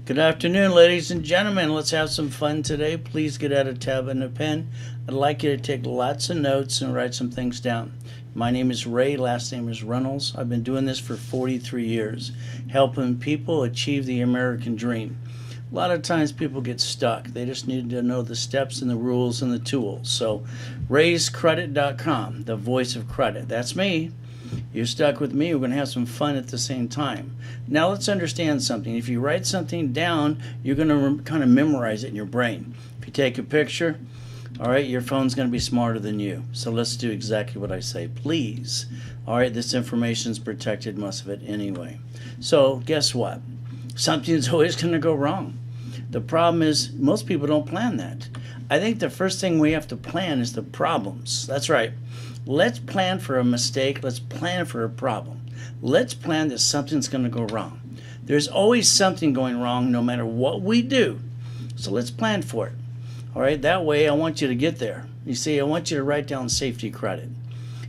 Good afternoon, ladies and gentlemen. Let's have some fun today. Please get out a tab and a pen. I'd like you to take lots of notes and write some things down. My name is Ray, last name is Reynolds. I've been doing this for 43 years, helping people achieve the American dream. A lot of times people get stuck. They just need to know the steps and the rules and the tools. So, raisecredit.com, the voice of credit. That's me. You're stuck with me. We're going to have some fun at the same time. Now let's understand something. If you write something down, you're going to kind of memorize it in your brain. If you take a picture, all right, your phone's going to be smarter than you. So let's do exactly what I say, please. All right, this information is protected, most of it anyway. So guess what? Something's always going to go wrong. The problem is most people don't plan that. I think the first thing we have to plan is the problems. That's right. Let's plan for a mistake. Let's plan for a problem. Let's plan that something's going to go wrong. There's always something going wrong no matter what we do. So let's plan for it. All right, that way I want you to get there. You see, I want you to write down safety credit.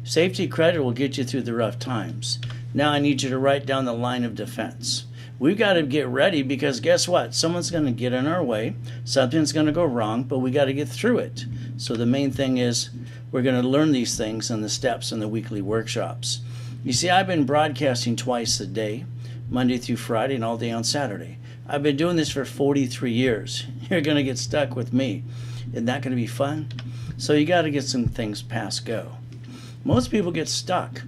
Safety credit will get you through the rough times. Now I need you to write down the line of defense. We've got to get ready because guess what? Someone's going to get in our way. Something's going to go wrong, but we got to get through it. So the main thing is we're going to learn these things in the steps in the weekly workshops. You see, I've been broadcasting twice a day, Monday through Friday and all day on Saturday. I've been doing this for 43 years. You're going to get stuck with me. Isn't that going to be fun? So you got to get some things past go. Most people get stuck.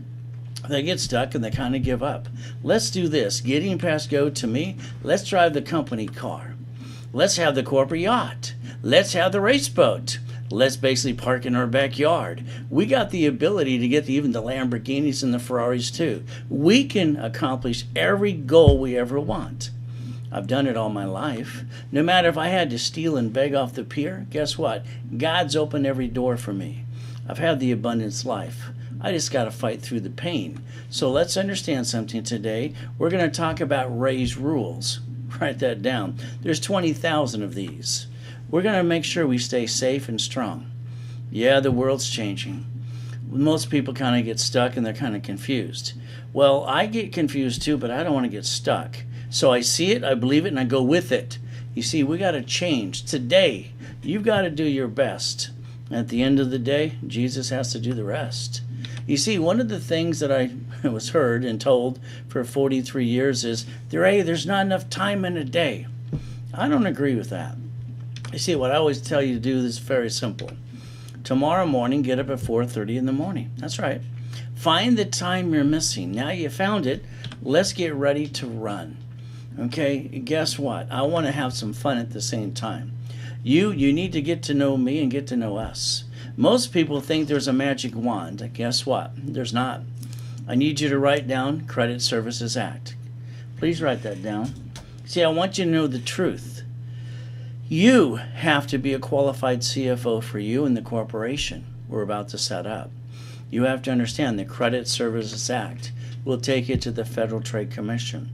They get stuck and they kind of give up. Let's do this. Getting past go to me, let's drive the company car. Let's have the corporate yacht. Let's have the race boat. Let's basically park in our backyard. We got the ability to get even the Lamborghinis and the Ferraris too. We can accomplish every goal we ever want. I've done it all my life. No matter if I had to steal and beg off the pier, guess what? God's opened every door for me. I've had the abundance life. I just got to fight through the pain. So let's understand something today. We're going to talk about Ray's rules. Write that down. There's 20,000 of these. We're going to make sure we stay safe and strong. Yeah, the world's changing. Most people kind of get stuck and they're kind of confused. Well, I get confused too, but I don't want to get stuck. So I see it, I believe it, and I go with it. You see, we got to change. Today, you've got to do your best. At the end of the day, Jesus has to do the rest. You see, one of the things that I was heard and told for 43 years is, there's not enough time in a day. I don't agree with that. You see, what I always tell you to do is very simple. Tomorrow morning, get up at 4:30 in the morning. That's right. Find the time you're missing. Now you found it. Let's get ready to run. Okay, guess what? I want to have some fun at the same time. You need to get to know me and get to know us. Most people think there's a magic wand. Guess what? There's not. I need you to write down Credit Services Act. Please write that down. See, I want you to know the truth. You have to be a qualified CFO for you and the corporation we're about to set up. You have to understand the Credit Services Act will take you to the Federal Trade Commission.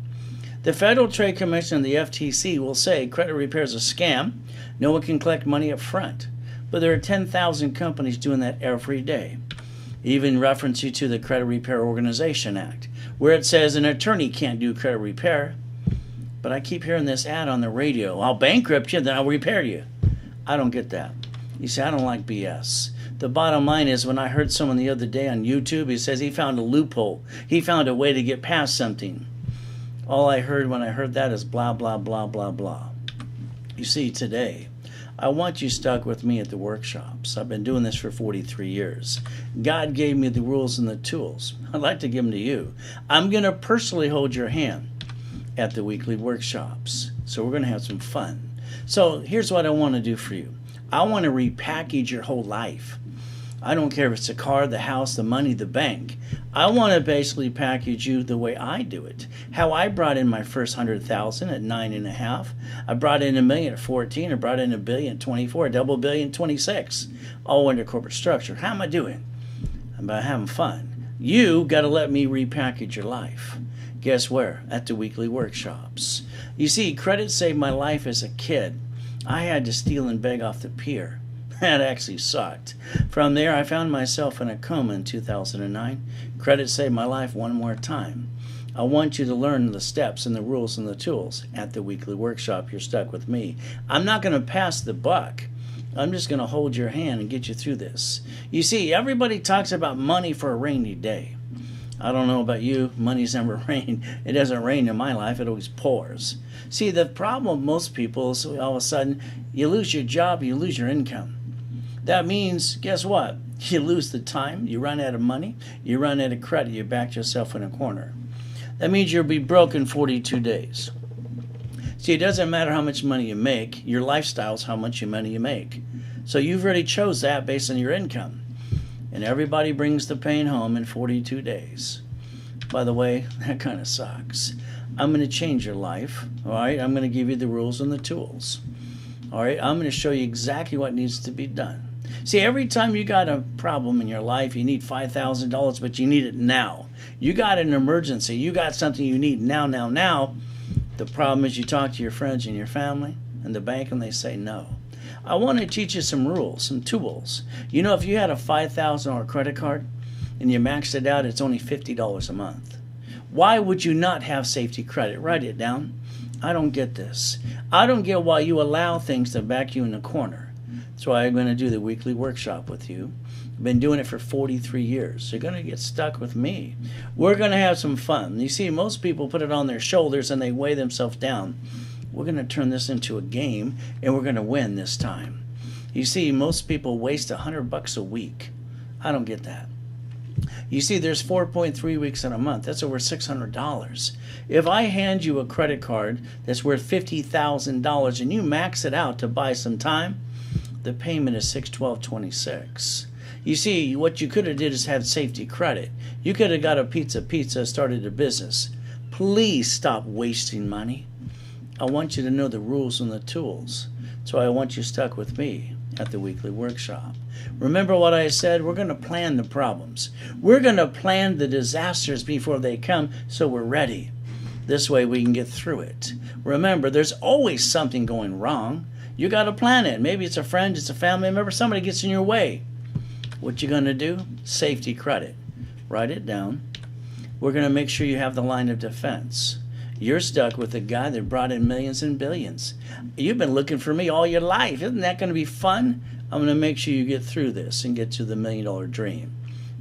The Federal Trade Commission and the FTC will say credit repair is a scam. No one can collect money up front. But there are 10,000 companies doing that every day. Even reference you to the Credit Repair Organization Act, where it says an attorney can't do credit repair. But I keep hearing this ad on the radio. I'll bankrupt you, then I'll repair you. I don't get that. You see, I don't like BS. The bottom line is, when I heard someone the other day on YouTube, he says he found a loophole. He found a way to get past something. All I heard when I heard that is blah, blah, blah, blah, blah. You see, today, I want you stuck with me at the workshops. I've been doing this for 43 years. God gave me the rules and the tools. I'd like to give them to you. I'm going to personally hold your hand at the weekly workshops. So we're going to have some fun. So here's what I want to do for you. I want to repackage your whole life. I don't care if it's the car, the house, the money, the bank. I want to basically package you the way I do it. How I brought in my first 100,000 at 9.5. I brought in $1 million at 14. I brought in $1 billion at 24. Double billion at 26. All under corporate structure. How am I doing? I'm having fun. You got to let me repackage your life. Guess where? At the weekly workshops. You see, credit saved my life as a kid. I had to steal and beg off the pier. That actually sucked. From there, I found myself in a coma in 2009. Credit saved my life one more time. I want you to learn the steps and the rules and the tools at the weekly workshop. You're stuck with me. I'm not going to pass the buck. I'm just going to hold your hand and get you through this. You see, everybody talks about money for a rainy day. I don't know about you. Money's never rained. It doesn't rain in my life. It always pours. See, the problem with most people is all of a sudden you lose your job, you lose your income. That means, guess what? You lose the time, you run out of money, you run out of credit, you back yourself in a corner. That means you'll be broke in 42 days. See, it doesn't matter how much money you make, your lifestyle is how much money you make. So you've already chose that based on your income. And everybody brings the pain home in 42 days. By the way, that kind of sucks. I'm going to change your life, all right? I'm going to give you the rules and the tools. All right, I'm going to show you exactly what needs to be done. See, every time you got a problem in your life, you need $5,000, but you need it now. You got an emergency. You got something you need now. The problem is you talk to your friends and your family and the bank, and they say no. I want to teach you some rules, some tools. You know, if you had a $5,000 credit card and you maxed it out, it's only $50 a month. Why would you not have safety credit? Write it down. I don't get this. I don't get why you allow things to back you in the corner. That's why I'm going to do the weekly workshop with you. I've been doing it for 43 years. You're going to get stuck with me. We're going to have some fun. You see, most people put it on their shoulders and they weigh themselves down. We're going to turn this into a game, and we're going to win this time. You see, most people waste $100 a week. I don't get that. You see, there's 4.3 weeks in a month. That's over $600. If I hand you a credit card that's worth $50,000 and you max it out to buy some time, the payment is $612.26. You see, what you could have did is had safety credit. You could have got a pizza, started a business. Please stop wasting money. I want you to know the rules and the tools. So I want you stuck with me at the weekly workshop. Remember what I said? We're going to plan the problems. We're going to plan the disasters before they come so we're ready. This way we can get through it. Remember, there's always something going wrong. You got to plan it. Maybe it's a friend, it's a family member, somebody gets in your way. What you going to do? Safety credit. Write it down. We're going to make sure you have the line of defense. You're stuck with a guy that brought in millions and billions. You've been looking for me all your life. Isn't that going to be fun? I'm going to make sure you get through this and get to the $1 million dream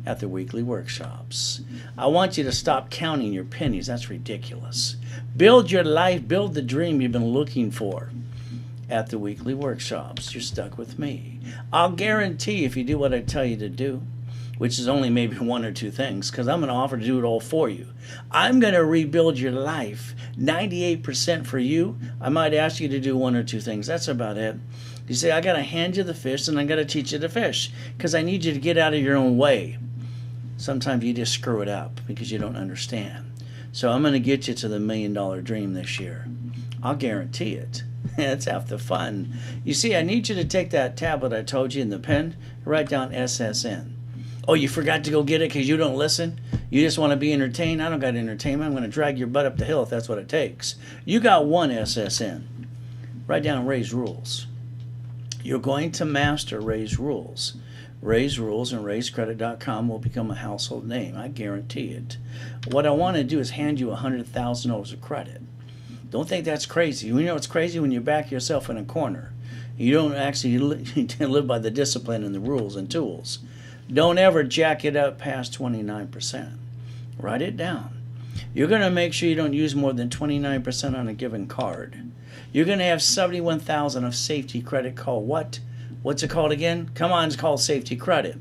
at the weekly workshops. I want you to stop counting your pennies. That's ridiculous. Build your life. Build the dream you've been looking for at the weekly workshops. You're stuck with me. I'll guarantee if you do what I tell you to do, which is only maybe one or two things, because I'm going to offer to do it all for you. I'm going to rebuild your life. 98% for you. I might ask you to do one or two things. That's about it. You say, I got to hand you the fish and I got to teach you to fish because I need you to get out of your own way. Sometimes you just screw it up because you don't understand. So I'm going to get you to the $1 million dream this year. I'll guarantee it. It's half the fun. You see, I need you to take that tablet I told you and the pen, write down SSN. Oh, you forgot to go get it because you don't listen? You just want to be entertained? I don't got entertainment. I'm going to drag your butt up the hill if that's what it takes. You got one SSN. Write down Ray's rules. You're going to master Ray's rules. Ray's rules and rayscredit.com will become a household name. I guarantee it. What I want to do is hand you $100,000 of credit. Don't think that's crazy. You know it's crazy when you back yourself in a corner. You don't actually live by the discipline and the rules and tools. Don't ever jack it up past 29%. Write it down. You're going to make sure you don't use more than 29% on a given card. You're going to have 71,000 of safety credit called what? What's it called again? Come on, it's called safety credit.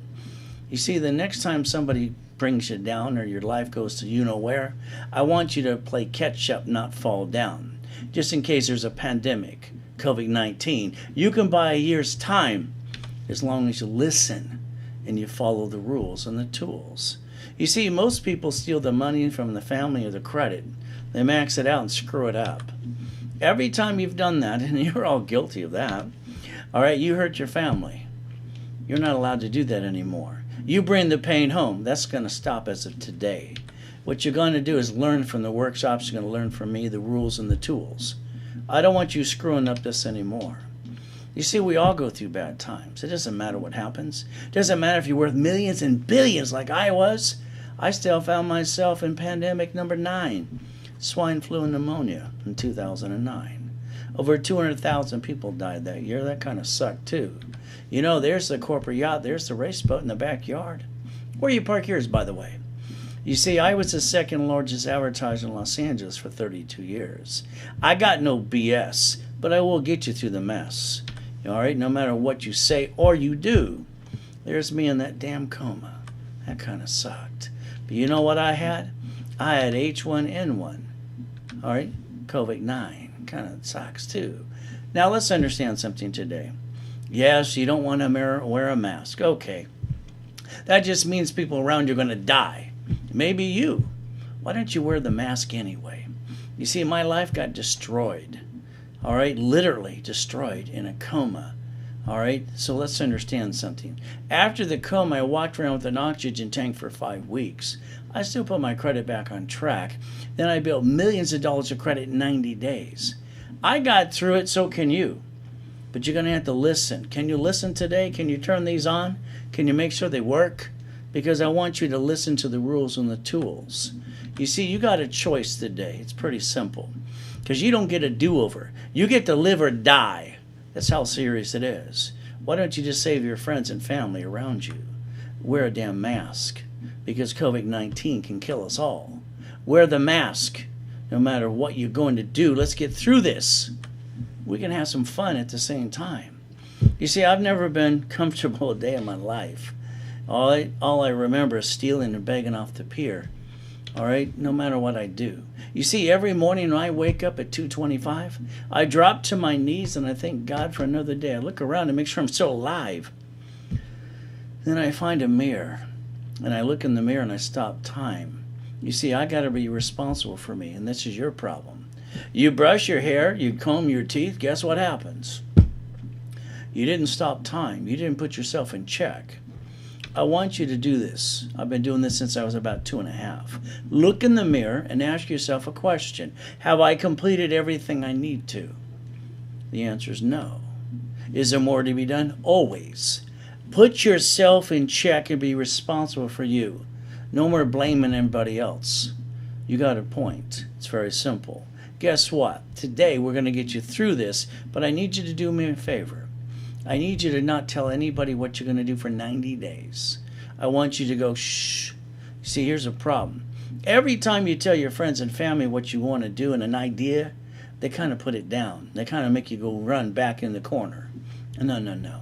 You see, the next time somebody brings you down or your life goes to you know where, I want you to play catch up, not fall down. Just in case there's a pandemic, COVID-19, you can buy a year's time as long as you listen and you follow the rules and the tools. You see, most people steal the money from the family or the credit. They max it out and screw it up. Every time you've done that, and you're all guilty of that, all right, you hurt your family. You're not allowed to do that anymore. You bring the pain home. That's going to stop as of today. What you're going to do is learn from the workshops. You're going to learn from me the rules and the tools. I don't want you screwing up this anymore. You see, we all go through bad times. It doesn't matter what happens. It doesn't matter if you're worth millions and billions like I was. I still found myself in pandemic number 9, swine flu and pneumonia in 2009. Over 200,000 people died that year. That kind of sucked too. You know, there's the corporate yacht. There's the race boat in the backyard. Where you park yours, by the way? You see, I was the second largest advertiser in Los Angeles for 32 years. I got no BS, but I will get you through the mess. All right, no matter what you say or you do. There's me in that damn coma. That kind of sucked. But you know what I had? I had H1N1. All right, COVID-9. Kind of sucks too. Now let's understand something today. Yes, you don't want to wear a mask. Okay. That just means people around you are going to die. Maybe you. Why don't you wear the mask anyway? You see, my life got destroyed. All right, literally destroyed in a coma. All right, so let's understand something. After the coma, I walked around with an oxygen tank for 5 weeks. I still put my credit back on track. Then I built millions of dollars of credit in 90 days. I got through it, so can you. But you're going to have to listen. Can you listen today? Can you turn these on? Can you make sure they work? Because I want you to listen to the rules and the tools. You see, you got a choice today. It's pretty simple. Because you don't get a do-over. You get to live or die. That's how serious it is. Why don't you just save your friends and family around you? Wear a damn mask. Because COVID-19 can kill us all. Wear the mask. No matter what you're going to do, let's get through this. We can have some fun at the same time. You see, I've never been comfortable a day in my life. All I remember is stealing and begging off the pier. All right, no matter what I do. You see, every morning when I wake up at 2:25, I drop to my knees and I thank God for another day. I look around and make sure I'm still alive. Then I find a mirror, and I look in the mirror and I stop time. You see, I got to be responsible for me, and this is your problem. You brush your hair, you comb your teeth, guess what happens? You didn't stop time. You didn't put yourself in check. I want you to do this. I've been doing this since I was about 2.5. Look in the mirror and ask yourself a question. Have I completed everything I need to? The answer is no. Is there more to be done? Always. Put yourself in check and be responsible for you. No more blaming anybody else. You got a point. It's very simple. Guess what? Today we're going to get you through this, but I need you to do me a favor. I need you to not tell anybody what you're going to do for 90 days. I want you to go, shh. See, here's a problem. Every time you tell your friends and family what you want to do and an idea, they kind of put it down. They kind of make you go run back in the corner. No.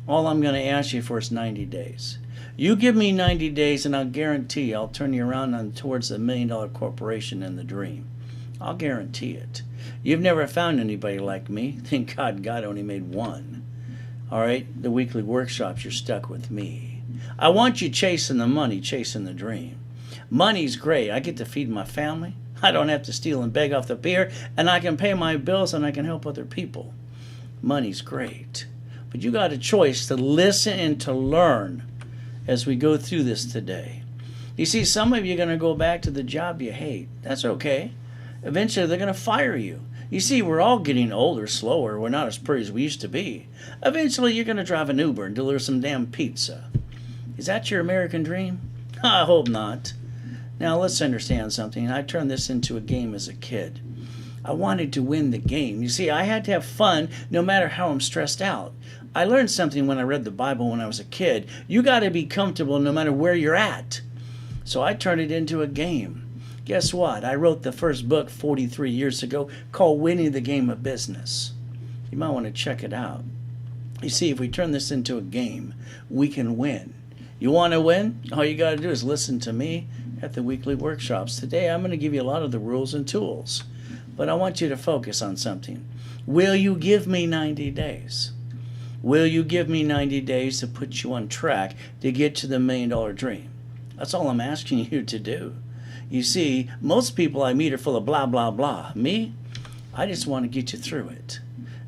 All I'm going to ask you for is 90 days. You give me 90 days and I'll guarantee I'll turn you around on towards the $1 million corporation and the dream. I'll guarantee it. You've never found anybody like me. Thank God God only made one. All right, the weekly workshops, you're stuck with me. I want you chasing the money, chasing the dream. Money's great. I get to feed my family. I don't have to steal and beg off the pier, and I can pay my bills and I can help other people. Money's great. But you got a choice to listen and to learn. as we go through this today. You see, some of you are going to go back to the job you hate. That's okay. Eventually, they're going to fire you. You see, we're all getting older, slower. We're not as pretty as we used to be. Eventually, you're going to drive an Uber and deliver some damn pizza. Is that your American dream? I hope not. Now, let's understand something. I turned this into a game as a kid. I wanted to win the game. You see, I had to have fun no matter how I'm stressed out. I learned something when I read the Bible when I was a kid. You got to be comfortable no matter where you're at. So I turned it into a game. Guess what? I wrote the first book 43 years ago called Winning the Game of Business. You might want to check it out. You see, if we turn this into a game, we can win. You want to win? All you got to do is listen to me at the weekly workshops. Today, I'm going to give you a lot of the rules and tools. But I want you to focus on something. Will you give me 90 days? Will you give me 90 days to put you on track to get to the $1 million dream? That's all I'm asking you to do. You see, most people I meet are full of blah, blah, blah. Me, I just want to get you through it.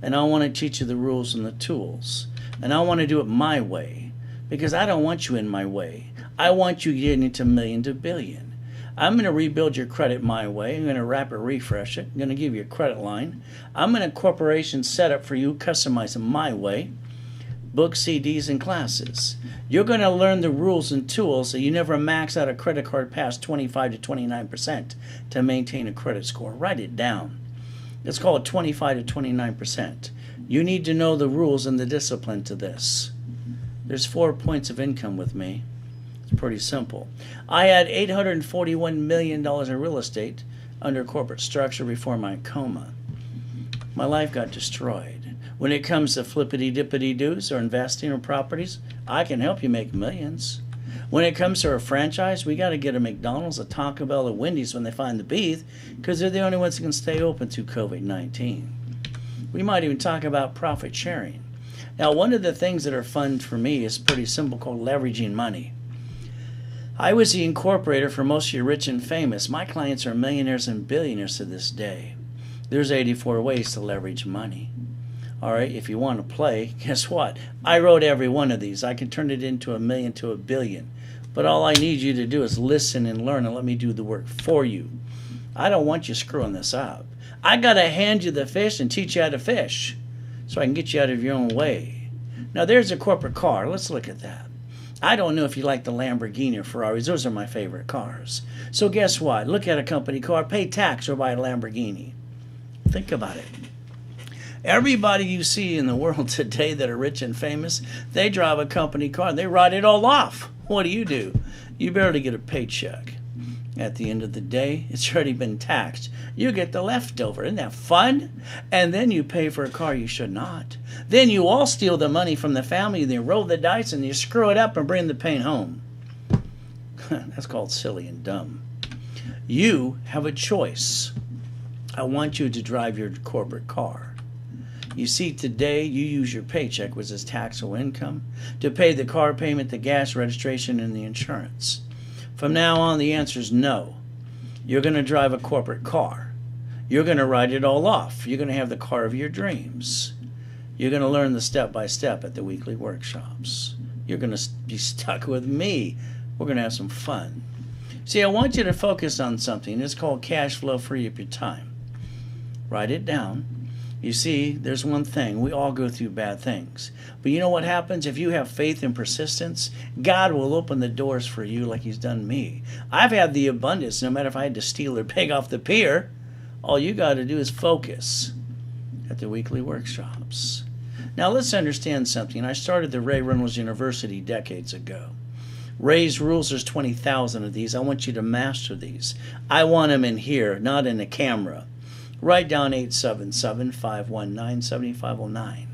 And I want to teach you the rules and the tools. And I want to do it my way. Because I don't want you in my way. I want you getting into million to billion. I'm going to rebuild your credit my way. I'm going to rapid refresh it. I'm going to give you a credit line. I'm going to corporation set up for you, customize it my way. Books, CDs, and classes. You're going to learn the rules and tools so you never max out a credit card past 25 to 29% to maintain a credit score. Write it down. It's called 25 to 29%. You need to know the rules and the discipline to this. There's 4 points of income with me. It's pretty simple. I had $841 million in real estate under corporate structure before my coma. My life got destroyed. When it comes to flippity-dippity-doos or investing in properties, I can help you make millions. When it comes to a franchise, we got to get a McDonald's, a Taco Bell, a Wendy's when they find the beef, because they're the only ones that can stay open through COVID-19. We might even talk about profit sharing. Now, one of the things that are fun for me is pretty simple, called leveraging money. I was the incorporator for most of you rich and famous. My clients are millionaires and billionaires to this day. There's 84 ways to leverage money. All right, if you want to play, guess what? I wrote every one of these. I can turn it into $1 million to $1 billion. But all I need you to do is listen and learn and let me do the work for you. I don't want you screwing this up. I got to hand you the fish and teach you how to fish so I can get you out of your own way. Now, there's a corporate car. Let's look at that. I don't know if you like the Lamborghini or Ferraris. Those are my favorite cars. So guess what? Look at a company car, pay tax, or buy a Lamborghini. Think about it. Everybody you see in the world today that are rich and famous, they drive a company car. They write it all off. What do? You barely get a paycheck. At the end of the day, it's already been taxed. You get the leftover. Isn't that fun? And then you pay for a car you should not. Then you all steal the money from the family, and you roll the dice, and you screw it up and bring the pain home. That's called silly and dumb. You have a choice. I want you to drive your corporate car. You see, today you use your paycheck, which is taxable income, to pay the car payment, the gas registration, and the insurance. From now on, the answer is no. You're going to drive a corporate car. You're going to write it all off. You're going to have the car of your dreams. You're going to learn the step-by-step at the weekly workshops. You're going to be stuck with me. We're going to have some fun. See, I want you to focus on something. It's called cash flow. Free up your time. Write it down. You see, there's one thing. We all go through bad things. But you know what happens? If you have faith and persistence, God will open the doors for you like He's done me. I've had the abundance, no matter if I had to steal or beg off the pier. All you got to do is focus at the weekly workshops. Now, let's understand something. I started the Reynolds University decades ago. Ray's rules, there's 20,000 of these. I want you to master these. I want them in here, not in a camera. Write down 877-519-7509.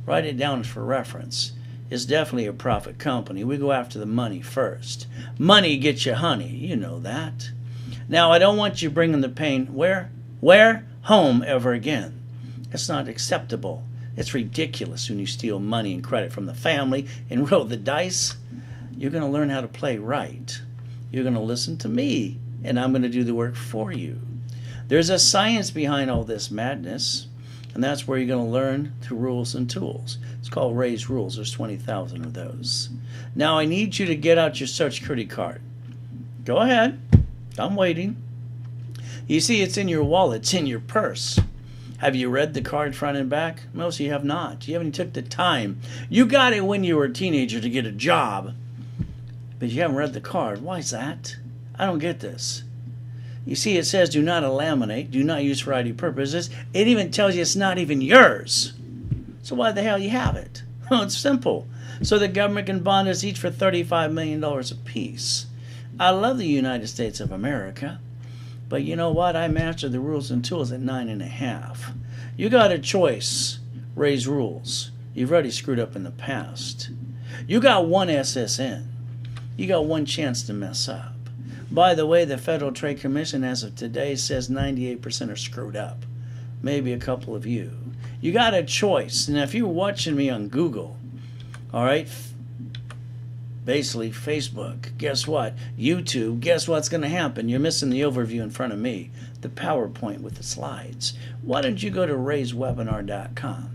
Write it down for reference. It's definitely a profit company. We go after the money first. Money gets you honey. You know that. Now, I don't want you bringing the pain where? Home ever again. It's not acceptable. It's ridiculous when you steal money and credit from the family and roll the dice. You're going to learn how to play right. You're going to listen to me, and I'm going to do the work for you. There's a science behind all this madness. And that's where you're going to learn the rules and tools. It's called Ray's Rules. There's 20,000 of those. Now I need you to get out your Social Security card. Go ahead. I'm waiting. You see, it's in your wallet. It's in your purse. Have you read the card front and back? Most of you have not. You haven't took the time. You got it when you were a teenager to get a job, but you haven't read the card. Why is that? I don't get this. You see, it says do not laminate, do not use for ID purposes. It even tells you it's not even yours. So why the hell you have it? Well, it's simple. So the government can bond us each for $35 million apiece. I love the United States of America. But you know what? I mastered the rules and tools at 9.5. You got a choice. Ray's Rules. You've already screwed up in the past. You got one SSN. You got one chance to mess up. By the way, the Federal Trade Commission as of today says 98% are screwed up. Maybe a couple of you. You got a choice. And if you're watching me on Google, all right, basically Facebook, guess what? YouTube, guess what's going to happen? You're missing the overview in front of me, the PowerPoint with the slides. Why don't you go to rayswebinar.com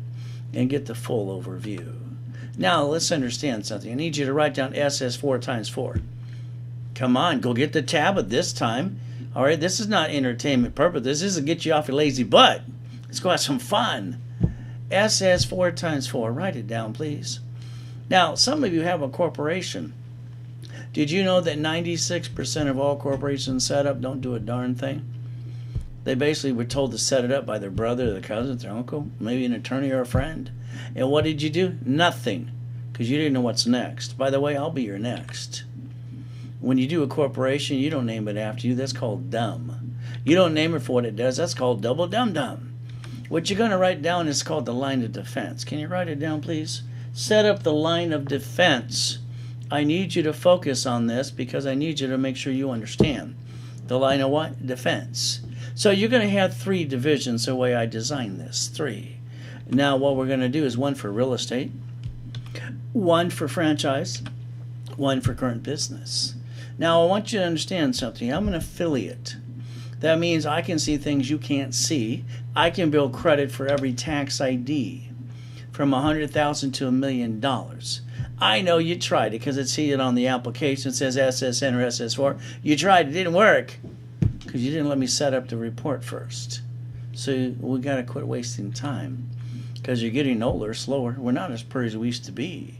and get the full overview? Now, let's understand something. I need you to write down SS4 times 4. Come on, go get the tablet this time. All right, this is not entertainment purpose. This is to get you off your lazy butt. Let's go have some fun. SS4 times 4. Write it down, please. Now, some of you have a corporation. Did you know that 96% of all corporations set up don't do a darn thing? They basically were told to set it up by their brother, their cousin, their uncle, maybe an attorney or a friend. And what did you do? Nothing, because you didn't know what's next. By the way, I'll be your next. When you do a corporation, you don't name it after you. That's called dumb. You don't name it for what it does. That's called double dum-dum. What you're going to write down is called the line of defense. Can you write it down, please? Set up the line of defense. I need you to focus on this because I need you to make sure you understand. The line of what? Defense. So you're going to have 3 divisions the way I designed this. 3. Now what we're going to do is 1 for real estate, 1 for franchise, 1 for current business. Now I want you to understand something. I'm an affiliate. That means I can see things you can't see. I can build credit for every tax ID. From $100,000 to $1 million. I know you tried it because it see it on the application. It says SSN or SS4. You tried it, didn't work because you didn't let me set up the report first. So we got to quit wasting time because you're getting older, slower. We're not as pretty as we used to be.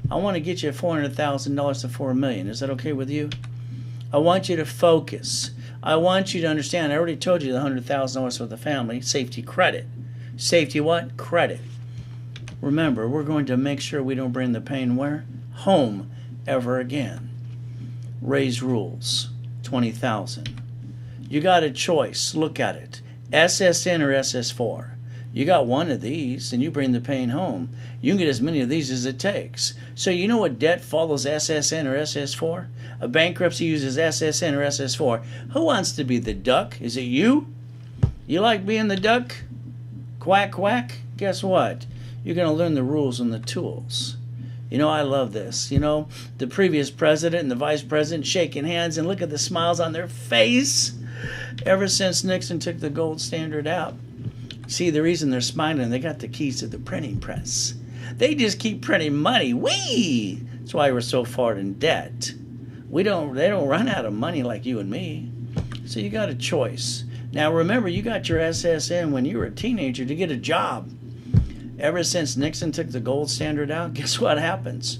I want to get you $400,000 to $4 million. Is that okay with you? I want you to focus. I want you to understand. I already told you the $100,000 for the family safety credit. Safety what? Credit. Remember, we're going to make sure we don't bring the pain where? Home ever again. Ray's Rules, 20,000. You got a choice. Look at it. SSN or SS4. You got one of these and you bring the pain home. You can get as many of these as it takes. So you know what debt follows SSN or SS4? A bankruptcy uses SSN or SS4. Who wants to be the duck? Is it you? You like being the duck? Quack, quack. Guess what? You're going to learn the rules and the tools. You know, I love this. You know, the previous president and the vice president shaking hands and look at the smiles on their face. Ever since Nixon took the gold standard out. See, the reason they're smiling, they got the keys to the printing press. They just keep printing money. Whee! That's why we're so far in debt. They don't run out of money like you and me. So you got a choice. Now remember, you got your SSN when you were a teenager to get a job. Ever since Nixon took the gold standard out, guess what happens?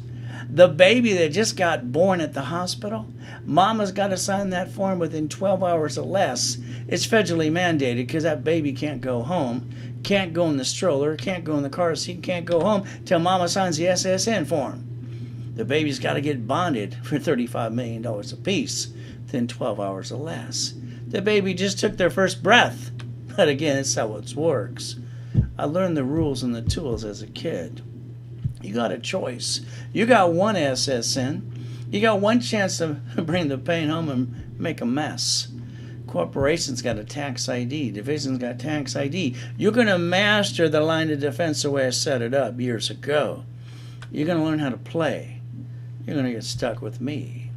The baby that just got born at the hospital, mama's got to sign that form within 12 hours or less. It's federally mandated because that baby can't go home, can't go in the stroller, can't go in the car seat, can't go home till mama signs the SSN form. The baby's got to get bonded for $35 million apiece within 12 hours or less. The baby just took their first breath. But again, it's how it works. I learned the rules and the tools as a kid. You got a choice. You got one SSN. You got one chance to bring the pain home and make a mess. Corporations got a tax ID. Divisions got tax ID. You're going to master the line of defense the way I set it up years ago. You're going to learn how to play. You're going to get stuck with me.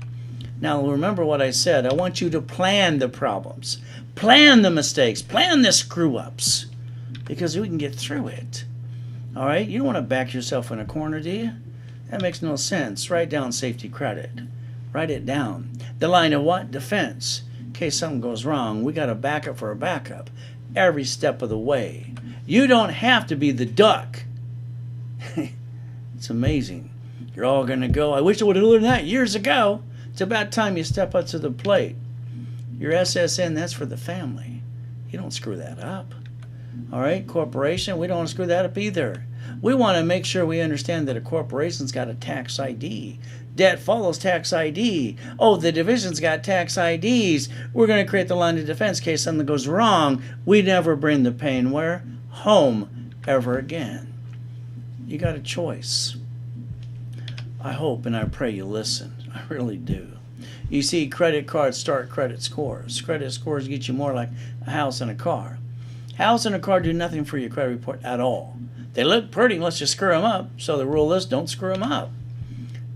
Now remember what I said. I want you to plan the problems. Plan the mistakes. Plan the screw-ups. because we can get through it. All right? You don't want to back yourself in a corner, do you? That makes no sense. Write down safety credit. Write it down. The line of what? Defense. In case something goes wrong, we got a backup for a backup every step of the way. You don't have to be the duck. It's amazing. You're all going to go, I wish I would have learned that years ago. It's about time you step up to the plate. Your SSN, that's for the family. You don't screw that up. All right, corporation, we don't want to screw that up either. We want to make sure we understand that a corporation's got a tax ID. Debt follows tax ID. Oh, the division's got tax IDs. We're going to create the line of defense in case something goes wrong. We never bring the pain where? Home ever again. You got a choice. I hope and I pray you listen. I really do. You see, credit cards start credit scores. Credit scores get you more like a house and a car. House and a car do nothing for your credit report at all. They look pretty unless you screw them up. So the rule is don't screw them up.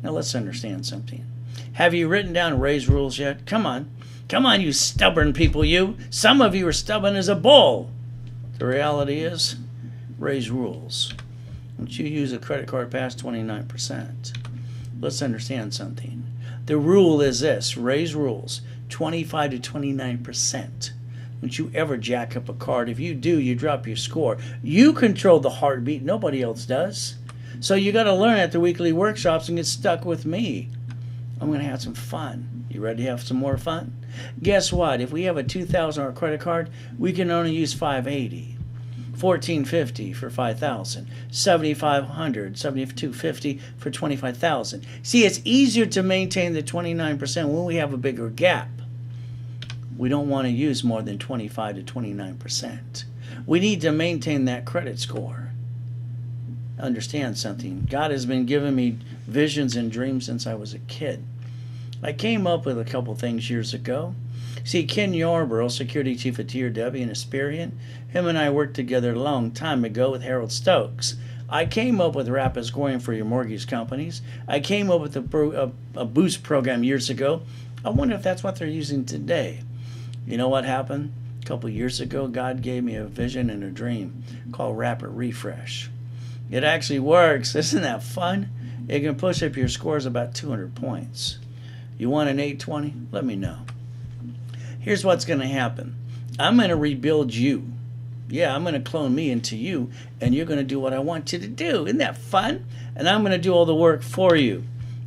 Now let's understand something. Have you written down Ray's rules yet? Come on. Come on, you stubborn people, you. Some of you are stubborn as a bull. The reality is, Ray's rules. Once you use a credit card past 29%, let's understand something. The rule is this, Ray's rules, 25 to 29%. Don't you ever jack up a card. If you do, you drop your score. You control the heartbeat. Nobody else does. So you got to learn at the weekly workshops and get stuck with me. I'm going to have some fun. You ready to have some more fun? Guess what? If we have a $2,000 credit card, we can only use $580. $1,450 for $5,000, $7,500, $7,250 for $25,000. See, it's easier to maintain the 29% when we have a bigger gap. We don't want to use more than 25 to 29%. We need to maintain that credit score. Understand something. God has been giving me visions and dreams since I was a kid. I came up with a couple things years ago. See, Ken Yarborough, security chief at TRW and Hesperian, him and I worked together a long time ago with Harold Stokes. I came up with rapid scoring for your mortgage companies. I came up with a boost program years ago. I wonder if that's what they're using today. You know what happened? A couple years ago, God gave me a vision and a dream called Rapid Refresh. It actually works. Isn't that fun? It can push up your scores about 200 points. You want an 820? Let me know. Here's what's going to happen. I'm going to rebuild you. Yeah, I'm going to clone me into you, and you're going to do what I want you to do. Isn't that fun? And I'm going to do all the work for you.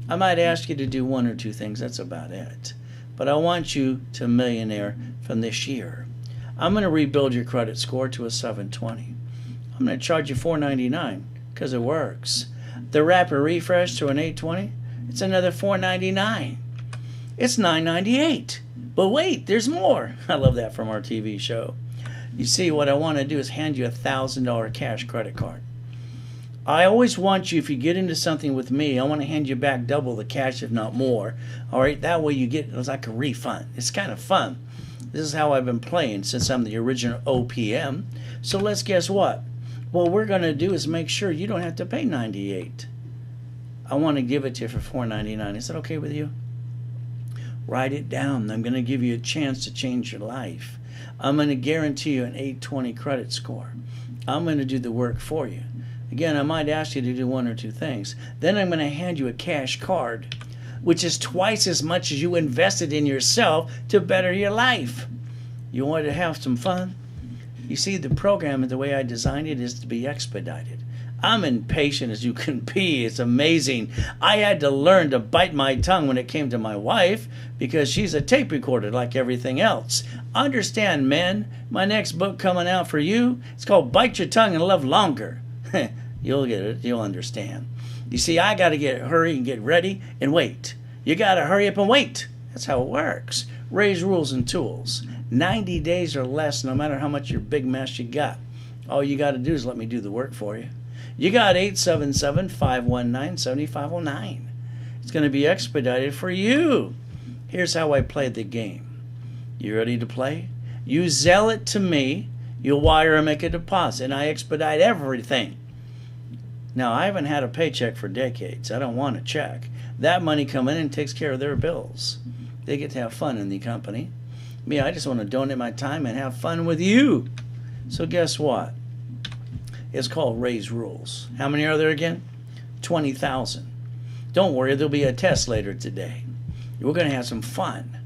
I might ask you to do one or two things. That's about it. But I want you to millionaire from this year. I'm going to rebuild your credit score to a 720. I'm going to charge you $499 because it works. The rapid refresh to an 820, it's another $499. It's $998. But wait, there's more. I love that from our TV show. You see, what I want to do is hand you a $1,000 cash credit card. I always want you, if you get into something with me, I want to hand you back double the cash, if not more. All right, that way you get it's like a refund. It's kind of fun. This is how I've been playing since I'm the original OPM. So let's guess what? What we're going to do is make sure you don't have to pay $98. I want to give it to you for $499. Is that okay with you? Write it down. I'm going to give you a chance to change your life. I'm going to guarantee you an 820 credit score. I'm going to do the work for you. Again, I might ask you to do one or two things. Then I'm going to hand you a cash card, which is twice as much as you invested in yourself to better your life. You want to have some fun? You see, the program and the way I designed it is to be expedited. I'm impatient as you can be. It's amazing. I had to learn to bite my tongue when it came to my wife because she's a tape recorder like everything else. Understand, men, my next book coming out for you, it's called Bite Your Tongue and Live Longer. You'll get it. You'll understand. You see, I got to hurry and get ready and wait. You got to hurry up and wait. That's how it works. Ray's rules and tools. 90 days or less, no matter how much your big mess you got. All you got to do is let me do the work for you. You got 877-519-7509. It's going to be expedited for you. Here's how I play the game. You ready to play? You sell it to me. You'll wire or make a deposit, and I expedite everything. Now, I haven't had a paycheck for decades. I don't want a check. That money coming in takes care of their bills. They get to have fun in the company. Me, I just want to donate my time and have fun with you. So guess what? It's called Ray's Rules. How many are there again? 20,000. Don't worry, there'll be a test later today. We're going to have some fun.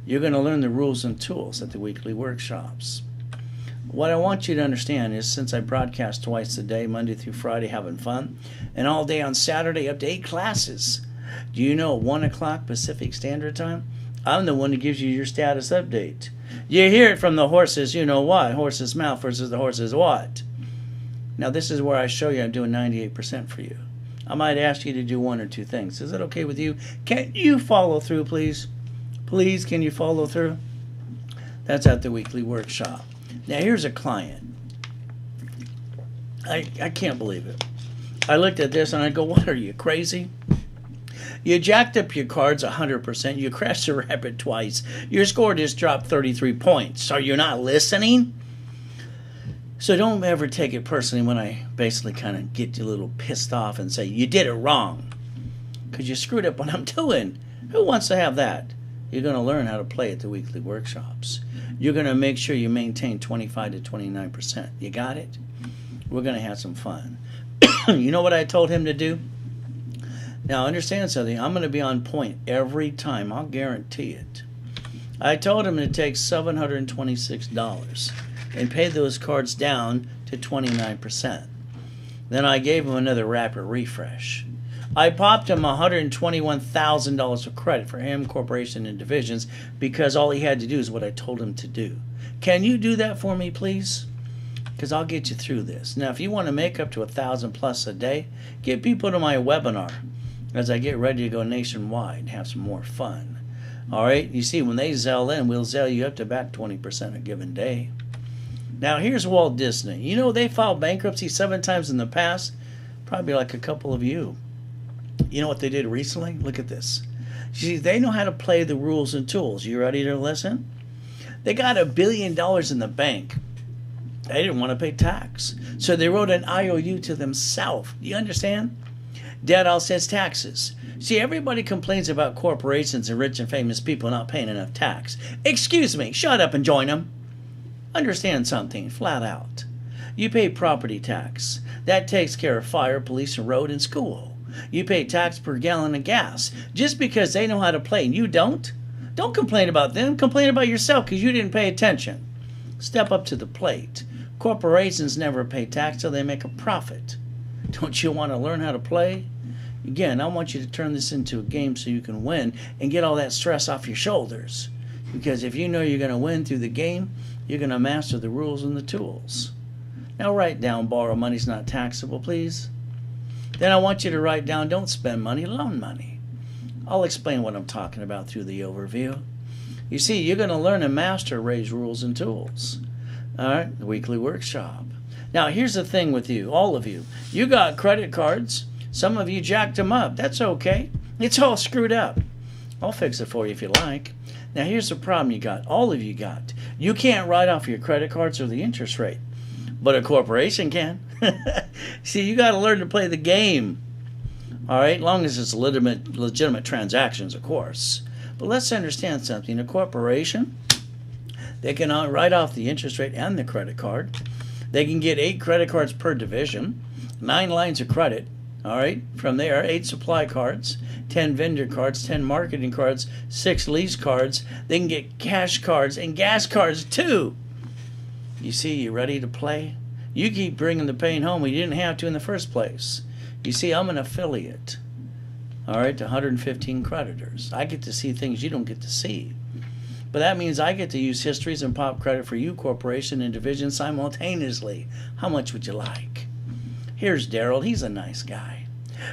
You're going to learn the rules and tools at the weekly workshops. What I want you to understand is, since I broadcast twice a day, Monday through Friday, having fun, and all day on Saturday, up to 8 classes. Do you know at 1 o'clock Pacific Standard Time, I'm the one that gives you your status update. You hear it from the horses, you know why. Horse's mouth versus the horse's what. Now this is where I show you I'm doing 98% for you. I might ask you to do 1 or 2 things. Is that okay with you? Can you follow through, please? Please, can you follow through? That's at the weekly workshop. Now here's a client. I can't believe it. I looked at this and I go, what are you, crazy? You jacked up your cards 100%. You crashed the rabbit twice. Your score just dropped 33 points. Are you not listening? So don't ever take it personally when I basically kind of get you a little pissed off and say, you did it wrong. Because you screwed up what I'm doing. Who wants to have that? You're going to learn how to play at the weekly workshops. You're going to make sure you maintain 25 to 29%. You got it? We're going to have some fun. You know what I told him to do? Now, understand something. I'm going to be on point every time. I'll guarantee it. I told him to take $726 and pay those cards down to 29%. Then I gave him another rapid refresh. I popped him $121,000 of credit for him, corporation, and divisions because all he had to do is what I told him to do. Can you do that for me, please? Because I'll get you through this. Now, if you want to make up to 1,000 plus a day, get people to my webinar as I get ready to go nationwide and have some more fun. All right? You see, when they Zelle in, we'll Zelle you up to about 20% a given day. Now, here's Walt Disney. You know, they filed bankruptcy 7 times in the past. Probably like a couple of you. You know what they did recently? Look at this. See, they know how to play the rules and tools. You ready to listen? They got $1 billion in the bank. They didn't want to pay tax. So they wrote an IOU to themselves. You understand? Debt offsets taxes. See, everybody complains about corporations and rich and famous people not paying enough tax. Excuse me, shut up and join them. Understand something, flat out. You pay property tax. That takes care of fire, police, and road and school. You pay tax per gallon of gas. Just because they know how to play and you don't complain about them. Complain about yourself because you didn't pay attention. Step up to the plate. Corporations never pay tax till they make a profit. Don't you want to learn how to play? Again, I want you to turn this into a game so you can win and get all that stress off your shoulders. Because if you know you're going to win through the game, you're going to master the rules and the tools. Now write down, borrow money's not taxable, please. Then I want you to write down, don't spend money, loan money. I'll explain what I'm talking about through the overview. You see, you're going to learn and master Ray's rules and tools. All right, the weekly workshop. Now, here's the thing with you, all of you. You got credit cards. Some of you jacked them up. That's okay. It's all screwed up. I'll fix it for you if you like. Now, here's the problem you got. All of you got. You can't write off your credit cards or the interest rate. But a corporation can. See, you got to learn to play the game. All right, long as it's legitimate transactions, of course. But let's understand something. A corporation, they can write off the interest rate and the credit card. They can get 8 credit cards per division, 9 lines of credit. All right, from there, 8 supply cards, 10 vendor cards, 10 marketing cards, 6 lease cards. They can get cash cards and gas cards too. You see, you ready to play? You keep bringing the pain home. We didn't have to in the first place. You see, I'm an affiliate, all right, to 115 creditors. I get to see things you don't get to see. But that means I get to use histories and pop credit for you, corporation, and division simultaneously. How much would you like? Here's Daryl. He's a nice guy.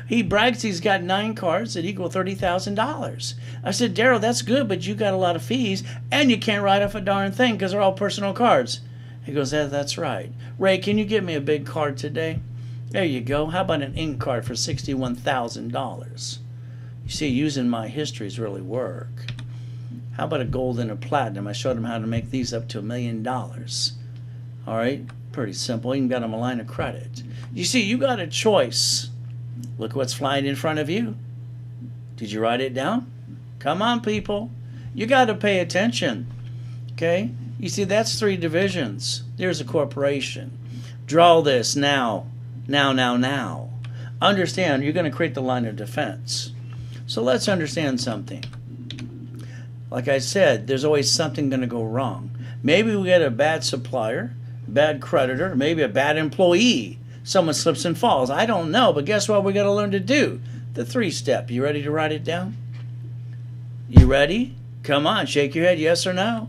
He brags he's got 9 cards that equal $30,000. I said, Daryl, that's good, but you got a lot of fees, and you can't write off a darn thing because they're all personal cards. He goes, that's right. Ray, can you get me a big card today? There you go. How about an ink card for $61,000? You see, using my histories really work. How about a gold and a platinum? I showed him how to make these up to $1 million. All right, pretty simple. You even got him a line of credit. You see, you got a choice. Look what's flying in front of you. Did you write it down? Come on, people. You got to pay attention. Okay? You see, that's 3 divisions. There's a corporation. Draw this now. Now, now, now. Understand, you're going to create the line of defense. So let's understand something. Like I said, there's always something going to go wrong. Maybe we get a bad supplier, bad creditor, maybe a bad employee. Someone slips and falls. I don't know, but guess what we got to learn to do? The 3-step. You ready to write it down? You ready? Come on, shake your head, yes or no.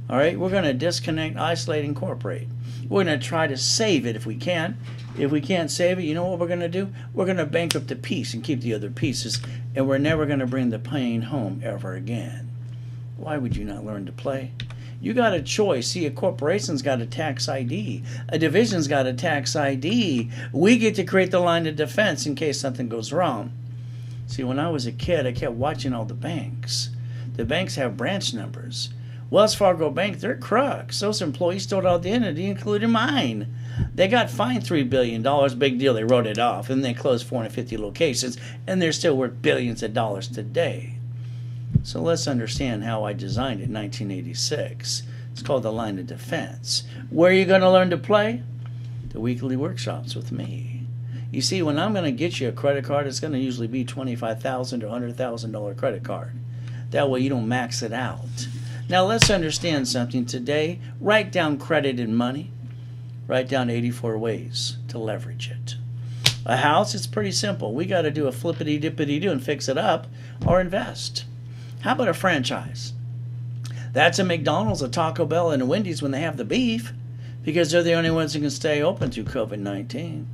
All right, we're going to disconnect, isolate, incorporate. We're going to try to save it if we can. If we can't save it, you know what we're going to do? We're going to bankrupt the piece and keep the other pieces, and we're never going to bring the pain home ever again. Why would you not learn to play? You got a choice. See, a corporation's got a tax ID. A division's got a tax ID. We get to create the line of defense in case something goes wrong. See, when I was a kid, I kept watching all the banks. The banks have branch numbers. Wells Fargo Bank, they're crooks. Those employees stole out the entity, including mine. They got fined $3 billion. Big deal. They wrote it off. And they closed 450 locations. And they're still worth billions of dollars today. So let's understand how I designed it in 1986. It's called the line of defense. Where are you going to learn to play? The weekly workshops with me. You see, when I'm going to get you a credit card, it's going to usually be $25,000 to $100,000 credit card. That way you don't max it out. Now let's understand something today. Write down credit and money. Write down 84 ways to leverage it. A house, it's pretty simple. We got to do a flippity-dippity-do and fix it up or invest. How about a franchise? That's a McDonald's, a Taco Bell, and a Wendy's when they have the beef, because they're the only ones who can stay open through COVID-19.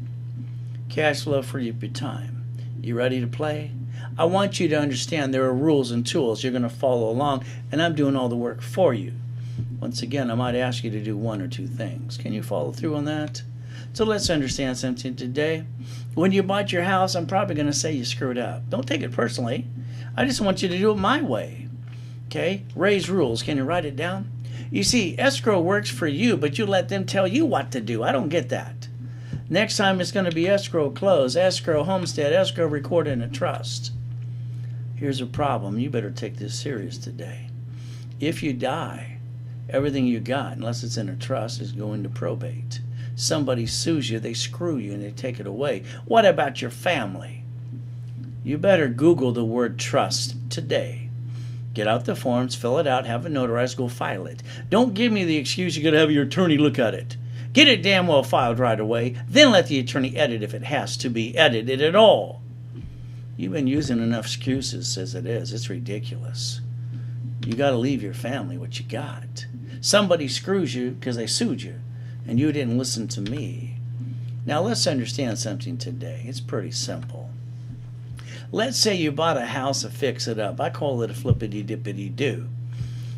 Cash flow for your time. You ready to play? I want you to understand there are rules and tools you're going to follow along, and I'm doing all the work for you. Once again, I might ask you to do 1 or 2 things. Can you follow through on that? So let's understand something today. When you bought your house, I'm probably going to say you screwed up. Don't take it personally. I just want you to do it my way. Okay? Ray's rules. Can you write it down? You see, escrow works for you, but you let them tell you what to do. I don't get that. Next time it's going to be escrow close, escrow homestead, escrow record in a trust. Here's a problem. You better take this serious today. If you die, everything you got, unless it's in a trust, is going to probate. Somebody sues you, they screw you, and they take it away. What about your family? You better Google the word trust today. Get out the forms, fill it out, have it notarized, go file it. Don't give me the excuse you got to have your attorney look at it. Get it damn well filed right away, then let the attorney edit if it has to be edited at all. You've been using enough excuses as it is. It's ridiculous. You got to leave your family what you got. Somebody screws you because they sued you, and you didn't listen to me. Now let's understand something today. It's pretty simple. Let's say you bought a house to fix it up. I call it a flippity-dippity-do.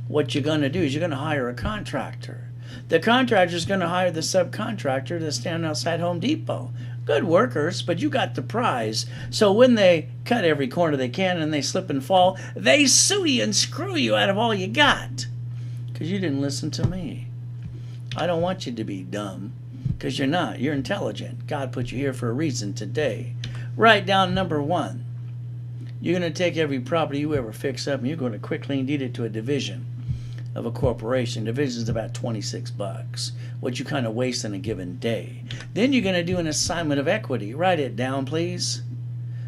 What you're going to do is you're going to hire a contractor. The contractor's going to hire the subcontractor to stand outside Home Depot. Good workers, but you got the prize. So when they cut every corner they can and they slip and fall, they sue you and screw you out of all you got. Because you didn't listen to me. I don't want you to be dumb, because you're not. You're intelligent. God put you here for a reason today. Write down number 1. You're going to take every property you ever fix up and you're going to quickly deed it to a division of a corporation. Division's about $26. What you kind of waste in a given day. Then you're going to do an assignment of equity. Write it down, please.